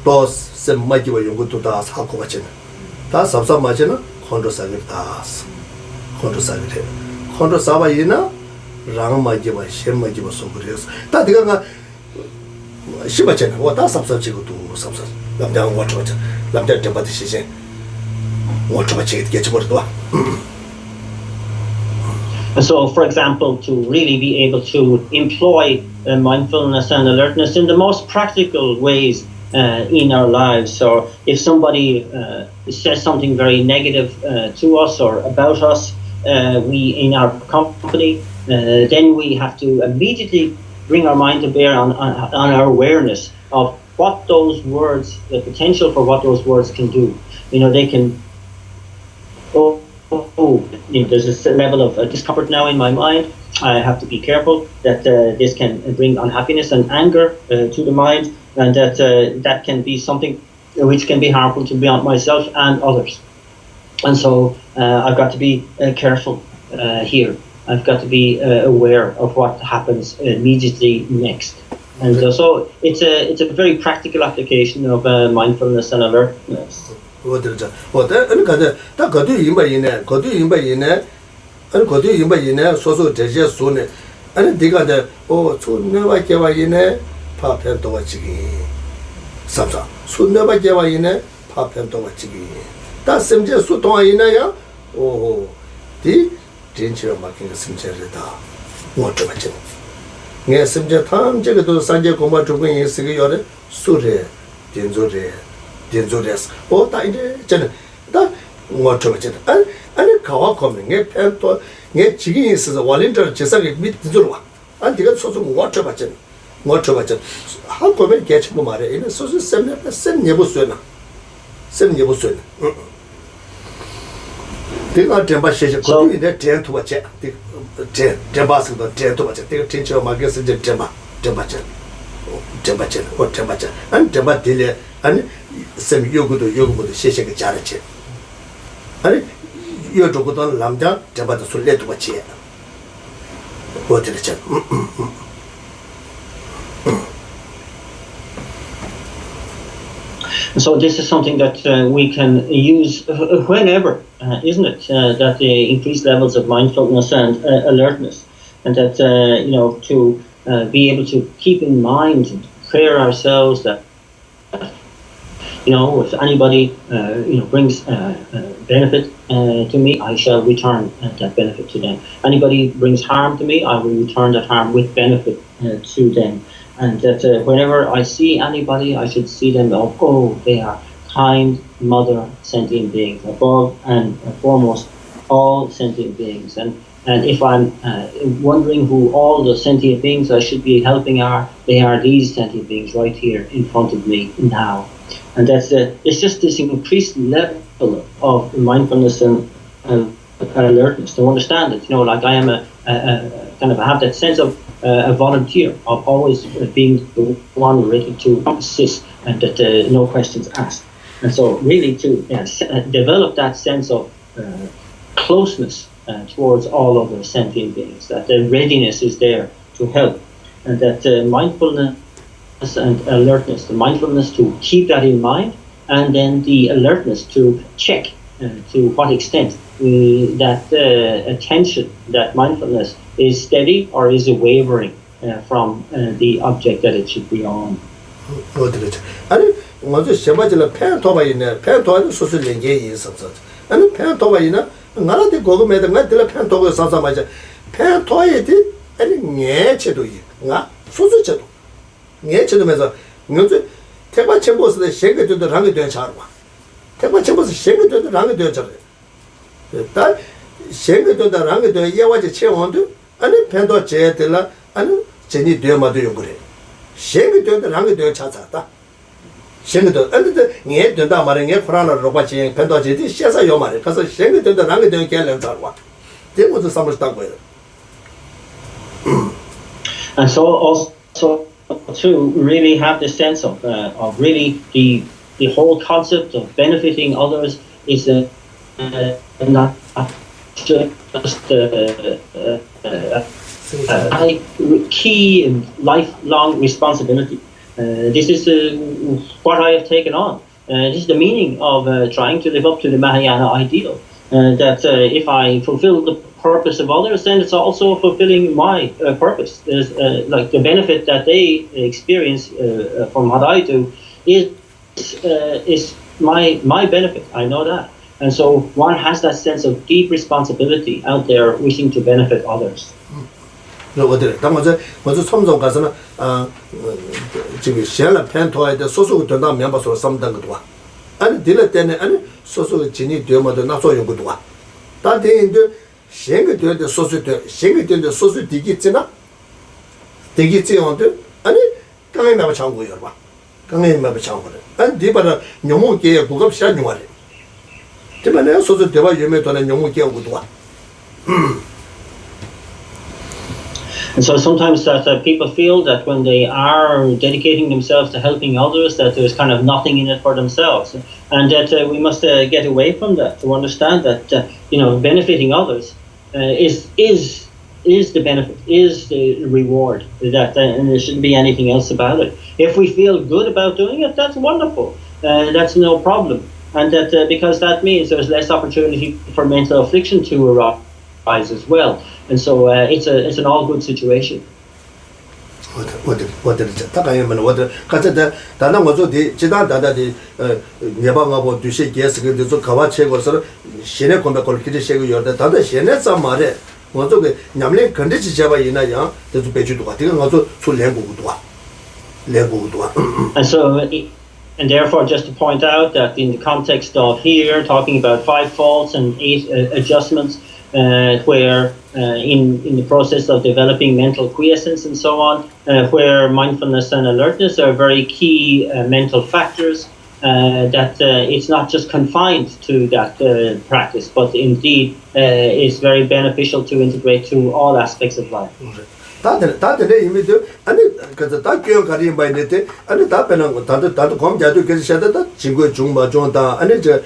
또 셈마기바 용것도 다 사고 같잖아 다 삽삽 맞잖아 컨트롤사겠다 컨트롤사게 컨트롤사바이나 랑마기바 셈마기바 소그레스 다 네가 시바잖아 와다 삽삽지고도 삽삽 남자 와줘자 남자 잡아도 시세 So, for example, to really be able to employ mindfulness and alertness in the most practical ways in our lives, or if somebody says something very negative to us or about us, we in our company, then we have to immediately bring our mind to bear on our awareness of what those words, the potential for what those words can do. They can. There's a level of discomfort now in my mind. I have to be careful that this can bring unhappiness and anger to the mind, and that can be something which can be harmful to myself and others. And so I've got to be careful here. I've got to be aware of what happens immediately next. And so it's a very practical application of mindfulness and alertness. 소소 제제 손에 아니 네가 손내와 개와이네 파편도와 지기 삼사 손내와 개와이네 파편도와 지기 다 심제 수동아이나야 오디 진치로 막힌 거 심제르다 뭐 좀지 내 심제 탐제도 산제 공부 좀 있으게 요래 수레 된조레스 다 이제 저는 다 뭐좀지 아니 가와 거면 내 팬도 내 지기 있어서 월린터 제사게 밑으로 와 아니 네가 소소 뭐 줘봤잖아 할 거면 개치 뭐 말해 이는 소소 셈 예보스나 내가 템바시에 거기 내 텐투바체 템바스도 텐투바체 내가 텐치어 마게스 이제 템바체 안 템바딜레 아니 셈 요구도 시시게 잘했지 아니 요조고도 남자 템바도 술래도 같이 어디랬지 So this is something that we can use whenever, isn't it? That the increased levels of mindfulness and alertness, and that to be able to keep in mind and prepare ourselves that if anybody brings benefit to me, I shall return that benefit to them. Anybody brings harm to me, I will return that harm with benefit to them. And that whenever I see anybody, I should see them, they are kind, mother, sentient beings, above and foremost, all sentient beings. And if I'm wondering who all the sentient beings I should be helping they are these sentient beings right here in front of me now. And that's it's just this increased level of mindfulness and alertness to understand it. Like I am I have that sense of a volunteer, of always being the one ready to assist, and that no questions asked. And so really to develop that sense of closeness towards all other sentient beings, that the readiness is there to help, and that mindfulness and alertness, the mindfulness to keep that in mind, and then the alertness to check to what extent that attention, that mindfulness is steady or is it wavering from the object that it should be on. 아니 먼저 셔바질 팬 도바이네 팬 도는 소설 연계 있었어 아니 팬 도바이나 나한테 고금에다 나들 팬 도고 사서 맞아 팬 도에디 아니 녜체도 이가 소소체도 녜체도면서 먼저 태바 첨보스의 생각도 하게 돼 잘 봐. 태바 첨보스 생각도 하게 돼 잘. 다 생각도 하게 돼 예와지 체원도 아니 팬도 제들라 아니 제니 되마도 용거래. 생각도 하게 돼 찾았다. 생각도 근데 녜 된다 말은 녜 프라나 로바치 팬도 제디 시에서 요 말에 가서 생각도 하게 돼 결론 잘 봐. 대모도 삼을다 거예요. And so also to really have the sense of really the the whole concept of benefiting others is not just a key and lifelong responsibility. This is what I have taken on. This is the meaning of trying to live up to the Mahayana ideal. That if I fulfill the purpose of others, then it's also fulfilling my purpose. There's like the benefit that they experience from what I do is my benefit. I know that, and so one has that sense of deep responsibility out there, wishing to benefit others. 어디 당어제 먼저 참석 가서는 지금 시행을 펜토에 소소가 된다 멤버스로 삼단 것도 와 아니 딜을 때는 아니 소소가 진이 되면도 나서 용것도 와 다른데 시행이 되는데 소소도 시행이 되는데 소소 되겠지나 되겠지는데 아니 강에 매번 참고 여러분 강에 매번 참고 아니 디바는 용무계 고급 시간 용하래 디바는 소소 대화 유명도는 용무계 고도 와 And so sometimes that people feel that when they are dedicating themselves to helping others, that there's kind of nothing in it for themselves, and that we must get away from that to understand that benefiting others is the benefit, is the reward, that and there shouldn't be anything else about it. If we feel good about doing it, that's wonderful. That's no problem, and that because that means there's less opportunity for mental affliction to arise as well. And so it's an all good situation. what 다가야면 what 가자다 다른 거죠. 지다다다디 예방하고 뒤시 계속해서 가와 채고서 신의 공백을 기대시고 열다 다다 신의 말에 뭐죠 그 냠래 건데지 잡아 이나야 저 배주도 같은 거죠. 술 내고도 와 And so and therefore just to point out that in the context of here talking about 5 faults and 8 adjustments, where in the process of developing mental quiescence and so on, where mindfulness and alertness are very key mental factors, that it's not just confined to that practice, but indeed is very beneficial to integrate to all aspects of life. 다들 이미도 아니 그저 다 교육 가리는 바인데 아니 다 배는 다들 검자도 계속 셔다 친구 중마 중다 아니 저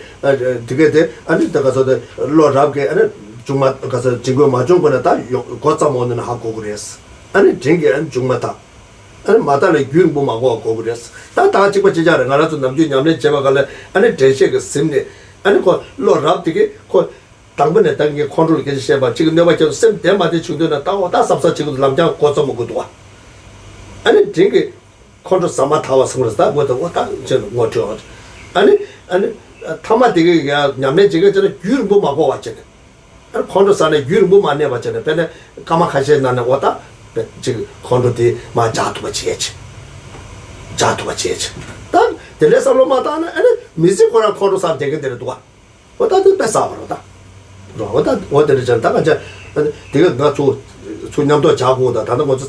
되게 돼 아니 다가서도 로랍게 아니 중마 가서 친구 마중거나 다 고자 먹는 하고 그랬어 아니 쟁게 안 중마다 아니 마다를 교육 보마고 하고 그랬어 다 찍고 지자를 알아서 남주 냠내 제가 갈래 아니 대세 그 심리 아니 그 로랍 되게 그 당번에 당게 컨트롤 계속 해 봐. 지금 내가 저 쌤 대마대 중도나 따고 sab사 지금 남자 고쳐 먹고도 와. 아니 되게 컨트롤 삼아 타와 성으로다 뭐도 왔다 저는 뭐 저. 아니 타마 되게 냠내 지금 저는 귤 뭐 먹고 왔잖아. 아니 컨트롤 산에 귤 뭐 많이 봤잖아. 근데 가만 가셔 나는 왔다. 지금 컨트롤이 마 자투가 지에지. 단 텔레살로 마다는 아니 미지코랑 컨트롤 산 되게 되도 와. 왔다도 뺏어 버렸다. 어디를 전다가 이제 내가 나도 초냠도 자고다 다른 것도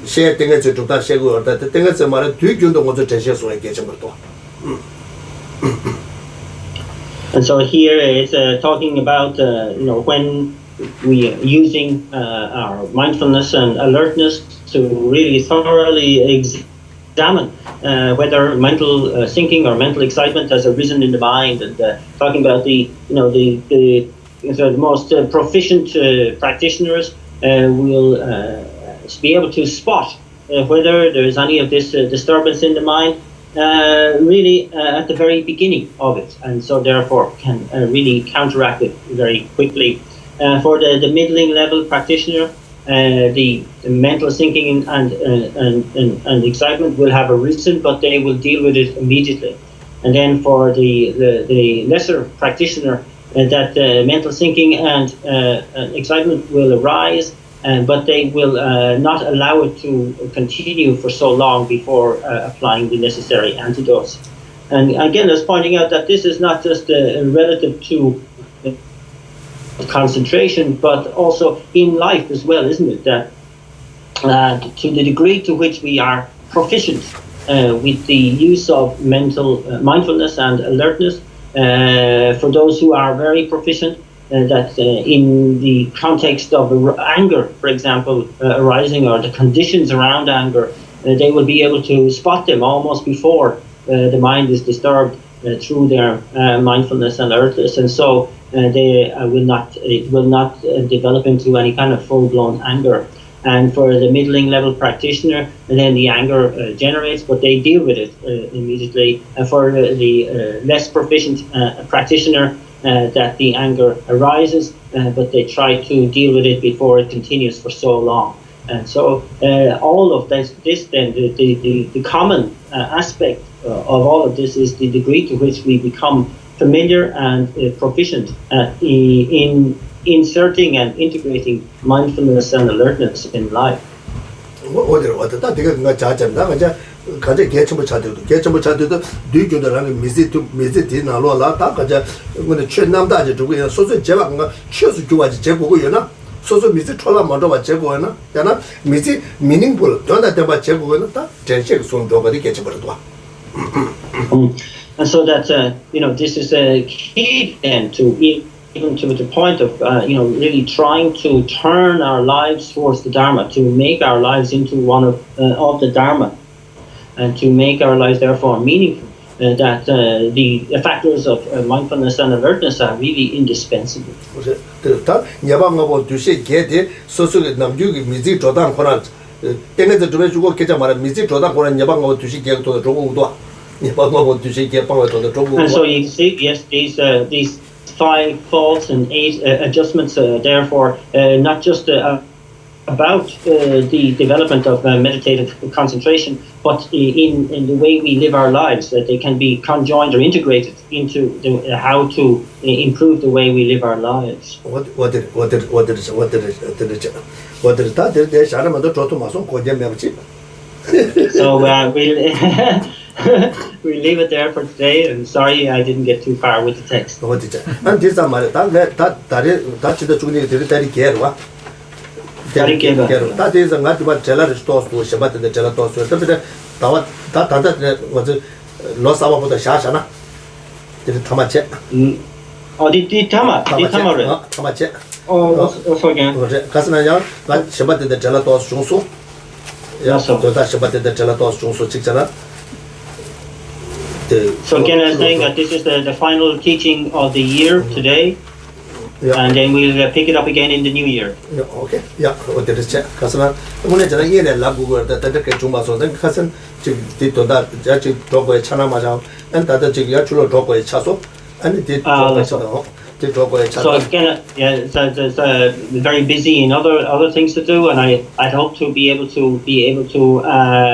셰 땡에 좀다 셰고 어다 땡에서 말에 뒤균도 먼저 제시해서 얘기해 것도. And so here it's talking about when we are using our mindfulness and alertness to really thoroughly examine whether mental sinking or mental excitement has arisen in the mind, and talking about the most proficient practitioners will be able to spot whether there is any of this disturbance in the mind really at the very beginning of it, and so therefore can really counteract it very quickly. For the middling level practitioner, the mental sinking and excitement will have arisen, but they will deal with it immediately. And then for the lesser practitioner, that mental sinking and excitement will arise, but they will not allow it to continue for so long before applying the necessary antidotes. And again, just pointing out that this is not just relative to concentration, but also in life as well, isn't it? That to the degree to which we are proficient with the use of mental mindfulness and alertness, for those who are very proficient, that in the context of anger, for example, arising, or the conditions around anger, they will be able to spot them almost before the mind is disturbed through their mindfulness and alertness, and so it will not develop into any kind of full-blown anger. And for the middling level practitioner, and then the anger generates, but they deal with it immediately. And for the less proficient practitioner, that the anger arises, but they try to deal with it before it continues for so long. And so all of this then, the common aspect of all of this is the degree to which we become familiar and proficient in inserting and integrating mindfulness and alertness in life. 가제 개첨을 차대도 뒤교도라는 미지티 나로라 다 가자 근데 최남다지 두고 소소 제가 최소 주와지 제고고요나 소소 미지 촐라 먼저 봐 제고요나 야나 미지 미닝풀 donda 대바 제고고나 다 전체 손도가리 개첨을도 and so that this is a key then to even to the point of really trying to turn our lives towards the Dharma, to make our lives into one of the Dharma, and to make our lives therefore meaningful. That the factors of mindfulness and alertness are really indispensable. And so you see, yes, these 5 faults and 8 adjustments, therefore, not just about the development of meditative concentration, but in the way we live our lives, that they can be conjoined or integrated into how to improve the way we live our lives. So we'll leave it there for today, and sorry I didn't get too far with the text. So again, I'm saying that this is the final teaching of the year today, and then we'll pick it up again in the new year. Okay. Yeah. What did it check? Kasana. Mune jana yene lagu gur da da ke chuma so then kasan ji ti to da ja ji to ko chana ma ja and da ji ya chulo to ko cha so and ti to ko cha. So again, yeah, it's very busy in other things to do, and I hope to be able to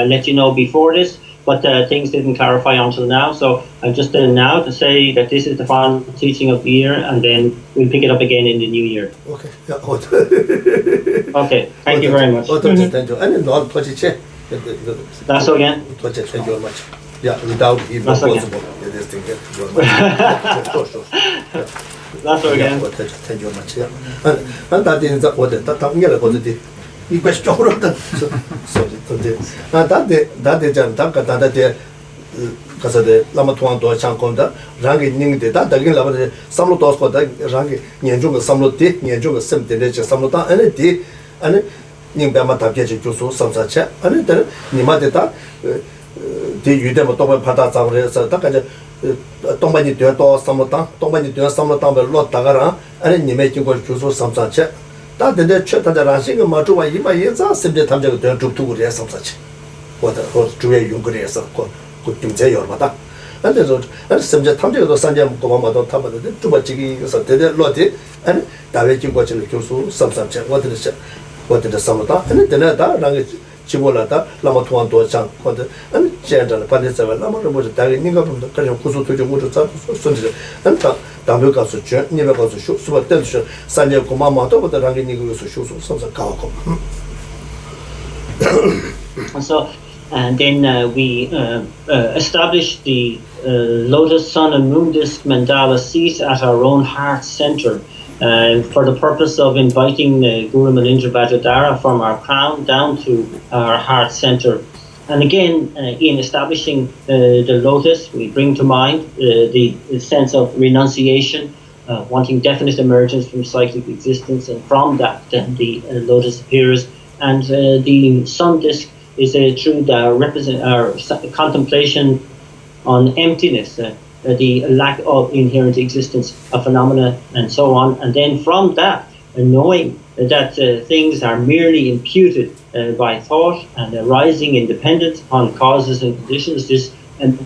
let you know before this. But things didn't clarify until now, so I'm just now to say that this is the final teaching of the year, and then we'll pick it up again in the new year. Okay. Yeah. Okay. Thank you very much. Thank you. And no That's all again. Thank you very much. Yeah, without even possible. This thing. That's all again. Thank you very much. Yeah. And that is what the positive. 이 question 그런다. 근데 다데 잔다가 다데 가서데 라마 통한도 창콘다 랑게 닝데 다다긴 라바데 삼로 도스코다 랑게 년중의 삼로데 년중의 셈데데 삼로다 아니디 아니 닝배마 답게지 주소 삼사차 아니들 니마데다 디 유데모 도바 파다 잡으려서 다가제 동반이 되어도 삼로다 동반이 되어 삼로다를 놓다가라 아니 니메 지고 주소 삼사차 다데 최다자 라싱의 마주와 이마 예자 셈제 탐자가 되어 죽두고 해서 삼사차或者주의 용거리에서 그 경제 열마다 근데서 셈제 탐자도 산재 고마마도 타버도 주바지기서 대대 로티 아니 다외 진거를 교수 삼삼차 어디서 삼다 아니 되나다 랑게 지몰라다 라마 통한도 장或者 아니 제한을 반대서 라마를 뭐 다게 니가 좀 그냥 구수 투지 모두 자 손질 안다 담배 가서 줘 니가 가서 수바 때서 산재 고마마도 보다 랑게 니가 교수 쇼수 삼삼 가고 And then we established the Lotus Sun and Moon Disk Mandala seat at our own heart center for the purpose of inviting Guru Malindra Vajradhara from our crown down to our heart center. And again, in establishing the Lotus, we bring to mind the sense of renunciation, wanting definite emergence from cyclic existence, and from that then the Lotus appears. And the Sun Disk is a true represent our contemplation on emptiness, the lack of inherent existence of phenomena, and so on. And then from that, knowing that things are merely imputed by thought and arising independent upon causes and conditions, this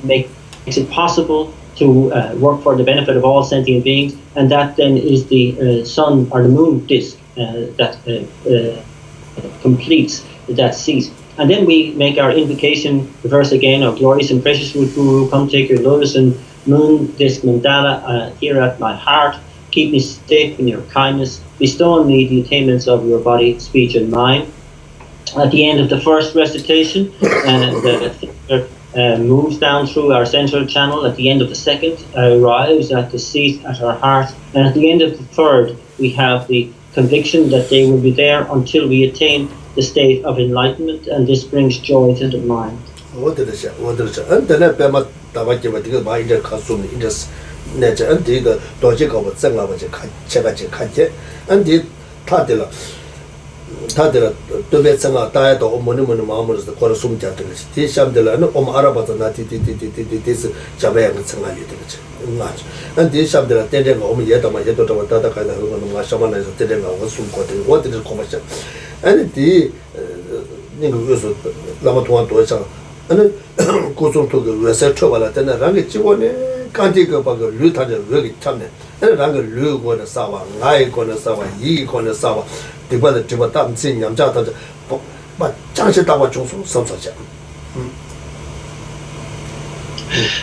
makes it possible to work for the benefit of all sentient beings, and that then is the sun or the moon disk that completes that seat. And then we make our invocation verse again, O glorious and precious root Guru, come take your lotus and moon disk mandala here at my heart. Keep me safe in your kindness. Bestow on me the attainments of your body, speech, and mind. At the end of the first recitation, the figure moves down through our central channel. At the end of the second, arrives at the seat at our heart. And at the end of the third, we have the conviction that they will be there until we attain the state of enlightenment, and this brings joy to the mind. And the Lamatuan Dosa and Guzum to the research of Latin and Rangichone, Kantika Baga, Lutan, Rugi Tamne, and Ranga Lu Gona Sawa, Nai Gona Sawa, Yi Gona Sawa, the weather Tibatam Sin Yamjata, but Chanchetawa Johnson, some such.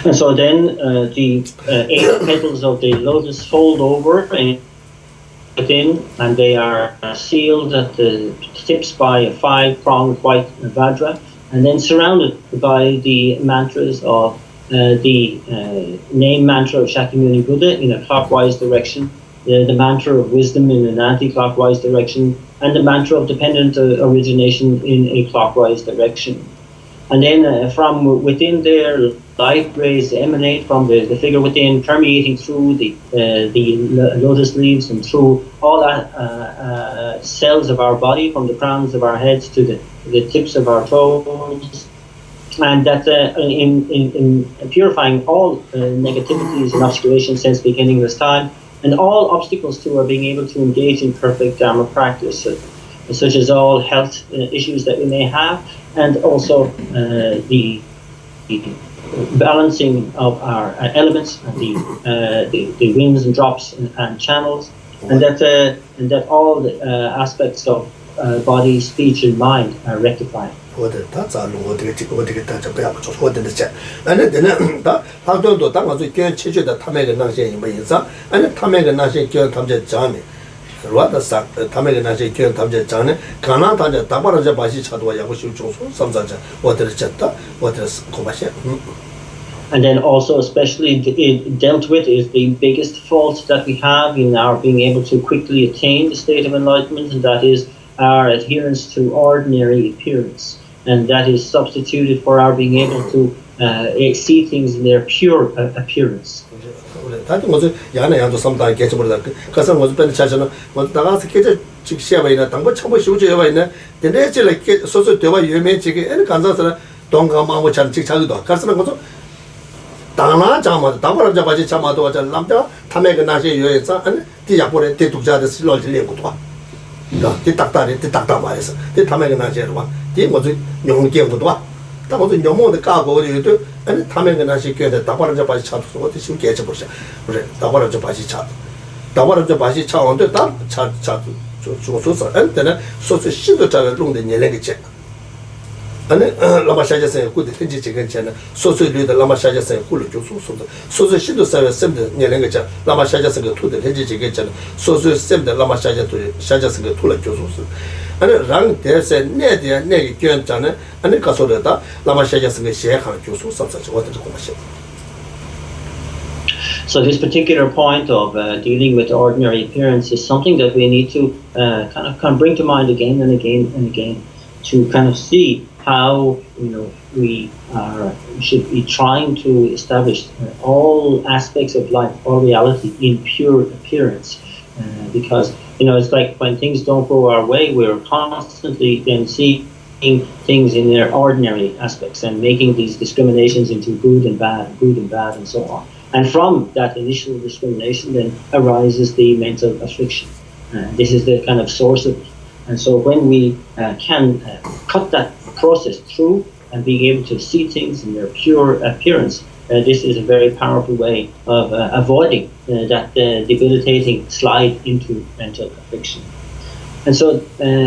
And so then the 8 petals of the lotus fold over within, and they are sealed at the tips by a 5-pronged white vajra, and then surrounded by the mantras of the name mantra of Shakyamuni Buddha in a clockwise direction, the mantra of wisdom in an anti-clockwise direction, and the mantra of dependent origination in a clockwise direction. And then from within there, light rays emanate from the figure within, permeating through the lotus leaves and through all cells of our body, from the crowns of our heads to the tips of our toes, and that in purifying all negativities and obscurations since beginning this time, and all obstacles to our being able to engage in perfect Dharma practice, such as all health issues that we may have, and also the balancing of our elements and the winds and drops and channels, and that all the aspects of body, speech, and mind are rectified. And then also especially dealt with is the biggest fault that we have in our being able to quickly attain the state of enlightenment, and that is our adherence to ordinary appearance, and that is substituted for our being able to see things in their pure appearance. 다들 뭐지 야나 야도 sometimes get 버다 가서 뭐지 벤 차잖아 뭐 나가서 계절 직시야 봐이나 당고 처음 쉬우지 봐 있네 근데 제가 소소 대화 유명지게 애 간사서 동가마고 잘 직차도 가서 거서 당나 자마 다바라 잡아지 자마도 와자 남자 탐에가 나시 요에서 아니 디야보레 대독자의 실로를 내고도 와 디 딱다리 디 딱다 말해서 디 탐에가 나시로 와디 뭐지 용기고도 와 다고도 영모도 까고 이도 아니 탐에가 나시 교대 다바라 잡아지 차도 어디 지금 개쳐 보자 그래 다바라 잡아지 차 다바라 잡아지 차 온데 다차 조소서 엔테는 소소 신도 자를弄的年龄个제 아니 라마샤자세 꾸데 현지 지근체는 소소류의 라마샤자세 꾸를 조소소도 소소 신도 사회 셈데 년龄个자 라마샤자세 그 투데 현지 지근체는 소소 셈데 라마샤자도 샤자세 그 투를 조소소 아니 랑 대세 내대 내기 견자는 아니 가서다 라마샤자세 그 시행하는 조소소서 어떻게 고마시. So this particular point of dealing with ordinary appearance is something that we need to kind of bring to mind again and again and again, to kind of see how we should be trying to establish all aspects of life, all reality in pure appearance, because it's like when things don't go our way, we're constantly then things in their ordinary aspects and making these discriminations into good and bad, and so on. And from that initial discrimination then arises the mental affliction. This is the kind of source of it. And so when we can cut that process through and being able to see things in their pure appearance, this is a very powerful way of avoiding that debilitating slide into mental affliction. And so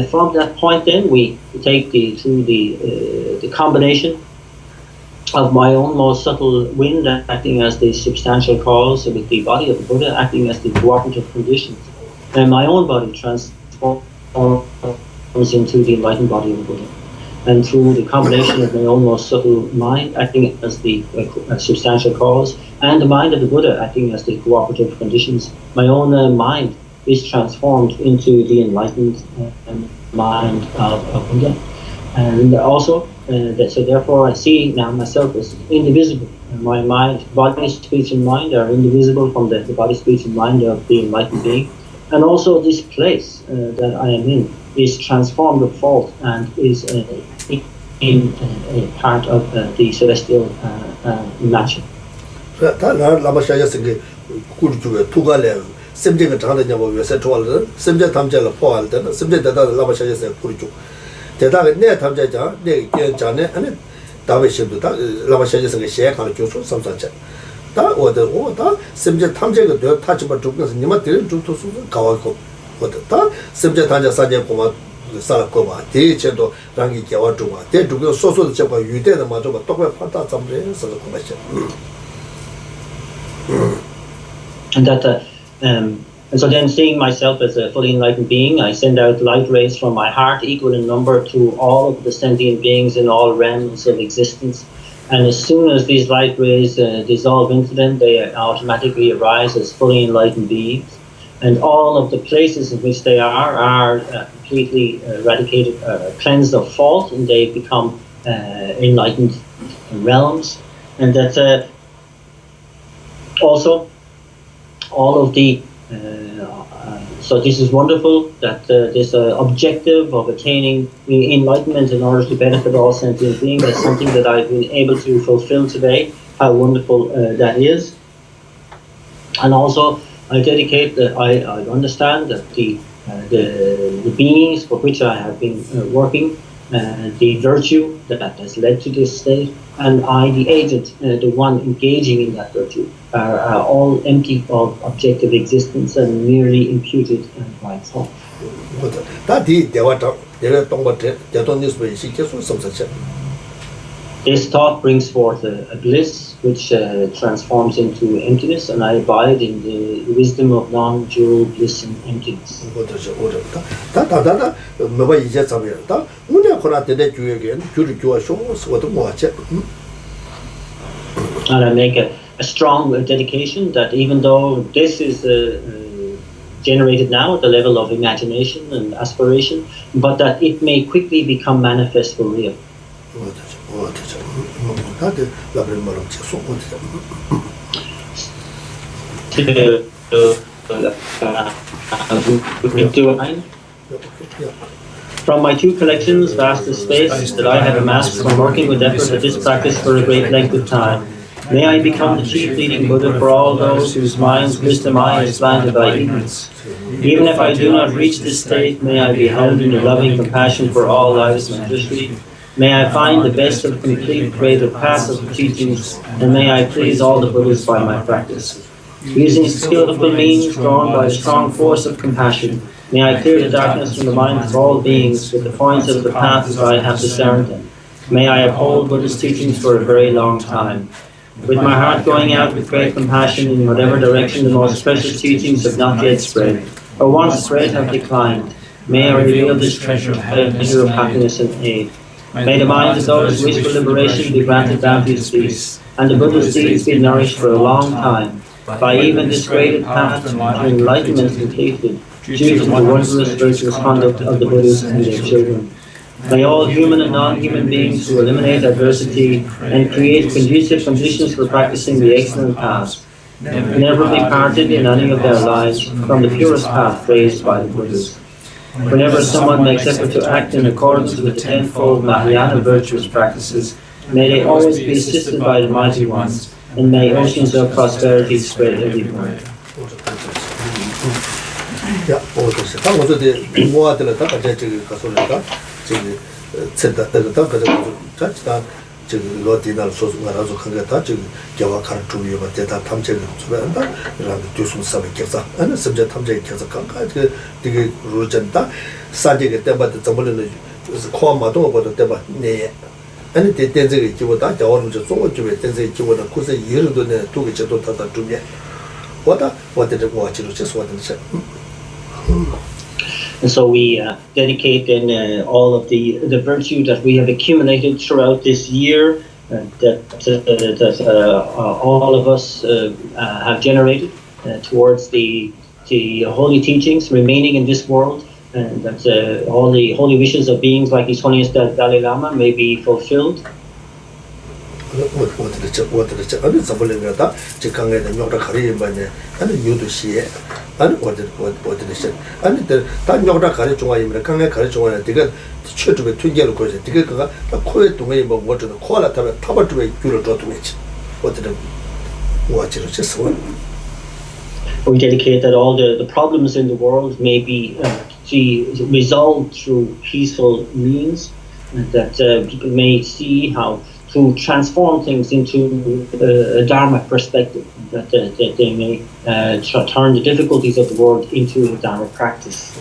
from that point then we take through the combination of my own most subtle wind acting as the substantial cause, with the body of the Buddha acting as the cooperative conditions, and my own body transforms into the enlightened body of the Buddha. And through the combination of my own most subtle mind acting as the substantial cause, and the mind of the Buddha acting as the cooperative conditions, my own mind is transformed into the enlightened mind of Buddha. And also, so therefore I see now myself as indivisible. My mind, body, speech and mind are indivisible from the body, speech and mind of the enlightened being. And also this place that I am in is transformed of fault and is in a part of the celestial mansion. 심지가 장대냐고 위해서 좋아를 심지 탐제를 포할 때는 심지 대다를 라바샤에서 부르죠. 대다가 내 탐제자 내 전에 아니 다베시도 다 라바샤에서 시행하는 교수 삼사체. 다 오다 심지 탐제가 되 타치바 쪽에서 님들 좀도수 가와고 오다 심지 탐제 사제 고마 살고 봐. 대체도 랑이 개와 좀 봐. 대두고 소소도 잡고 유대는 맞아 봐. 똑바로 판다 잡으면서 고마셔. And that and so then seeing myself as a fully enlightened being, I send out light rays from my heart equal in number to all of the sentient beings in all realms of existence. And as soon as these light rays dissolve into them, they automatically arise as fully enlightened beings. And all of the places in which they are completely eradicated, cleansed of fault, and they become enlightened realms. And that also all of the so this is wonderful that this objective of attaining enlightenment in order to benefit all sentient beings is something that I've been able to fulfill today. How wonderful that is. And also I dedicate that I understand that the beings for which I have been working, the virtue that has led to this state, and I, the agent, the one engaging in that virtue, are all empty of objective existence and merely imputed by thought. This thought brings forth a bliss which transforms into emptiness, and I abide in the wisdom of non-dual bliss and emptiness. And I make a strong dedication that even though this is generated now at the level of imagination and aspiration, but that it may quickly become manifest for real. From my two collections, vast as space, that I have amassed from working with effort at this practice for a great length of time, may I become the chief leading Buddha for all those whose minds' wisdom I have slanted by ignorance. Even if I do not reach this state, may I be held in the loving compassion for all lives mandatory. May I find the best of complete creative paths of the teachings, and may I please all the Buddhas by my practice. Using skillful means drawn by a strong force of compassion, may I clear the darkness from the minds of all beings with the points of the path as I have discerned them. May I uphold Buddhist teachings for a very long time. With my heart going out with great compassion in whatever direction the most precious teachings have not yet spread, or once spread have declined, may I reveal this treasure of happiness and aid. May the minds of those who wish for liberation be granted bounteous peace, and the Buddha's deeds be nourished for a long time, by even this great path to enlightenment completed, due to the wondrous virtuous conduct of the Buddhas and their children. May all human and non-human beings who eliminate adversity and create conducive conditions for practicing the excellent path never be parted in any of their lives from the purest path praised by the Buddhas. Whenever someone makes effort to act in accordance with the tenfold Mahayana virtuous practices, may they always be assisted by the mighty ones, and may oceans of prosperity spread everywhere. 야, 어떻게? 당고서데 모아들 다 같이 가서니까 저기 쳇다 다 가서 같이다 저기 로디날 소스가라서 kan가다 저기 겨와 카르투리가 대다 탐색을 주는다. 그러나 교수님 사회 계사 아니甚至 탐색 계사 kan가 되게 루전다 사제게 때마다 저번에는 코아마도 보다 때마 네 아니 대대적이 기보다 저원은 저 중국 쪽에 대대적이 기보다 그래서 예르도네 두개 저도 다다 두개 what watching just what And so we dedicate then all of the virtue that we have accumulated throughout this year, that all of us have generated towards the holy teachings remaining in this world, and that all the holy wishes of beings like His Holiness Dalai Lama may be fulfilled. 아니 잡을래가다 직강에 녀가 가리 반에 아니 유도시에 아니 어디서 아니 다 녀가 가리 중앙이면 강에 가리 중앙에 되게 최초에 튕겨로 거지 되게 그가 코에 동에 뭐 뭐도 코라 타면 타버트에 귤을 줬더니지 어디든 뭐지로 했어. We dedicate that all the problems in the world may be resolved through peaceful means, and that people may see how to transform things into a Dharma perspective, that they may turn the difficulties of the world into a Dharma practice.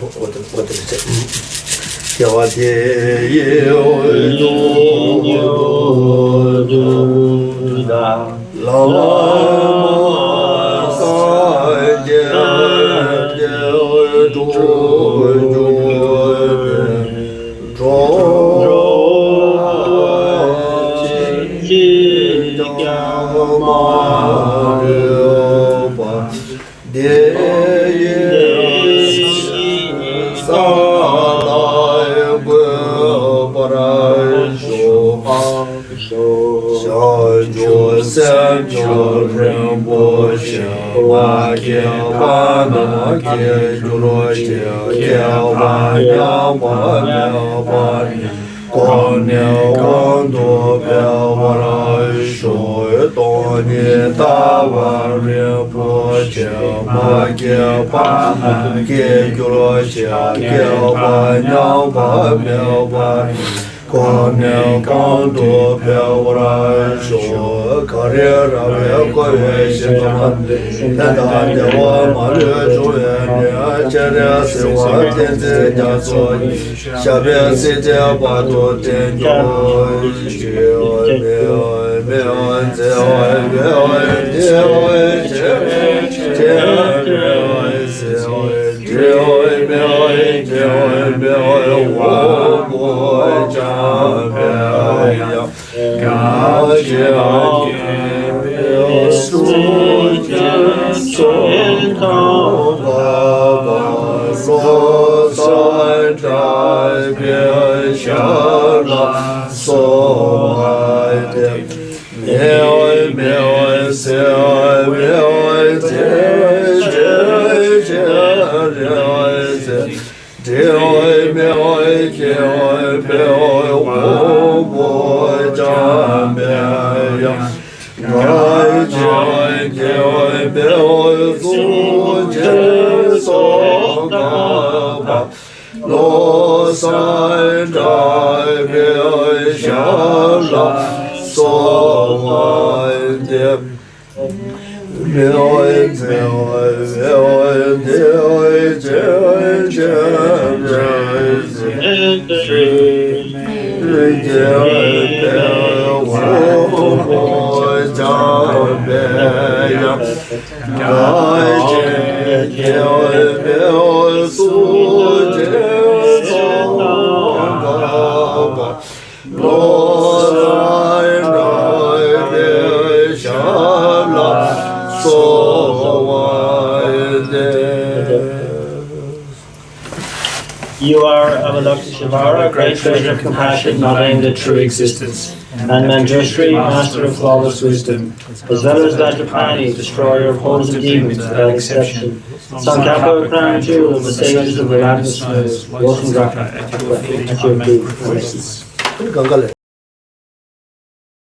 great treasure of compassion, not aimed at true existence. And Manjushri, master of flawless wisdom, as well as Vajrapani, destroyer of hordes of demons without exception. Sankapa, crown jewel of the sages of the land of snows, Wotan Raka, at your feet.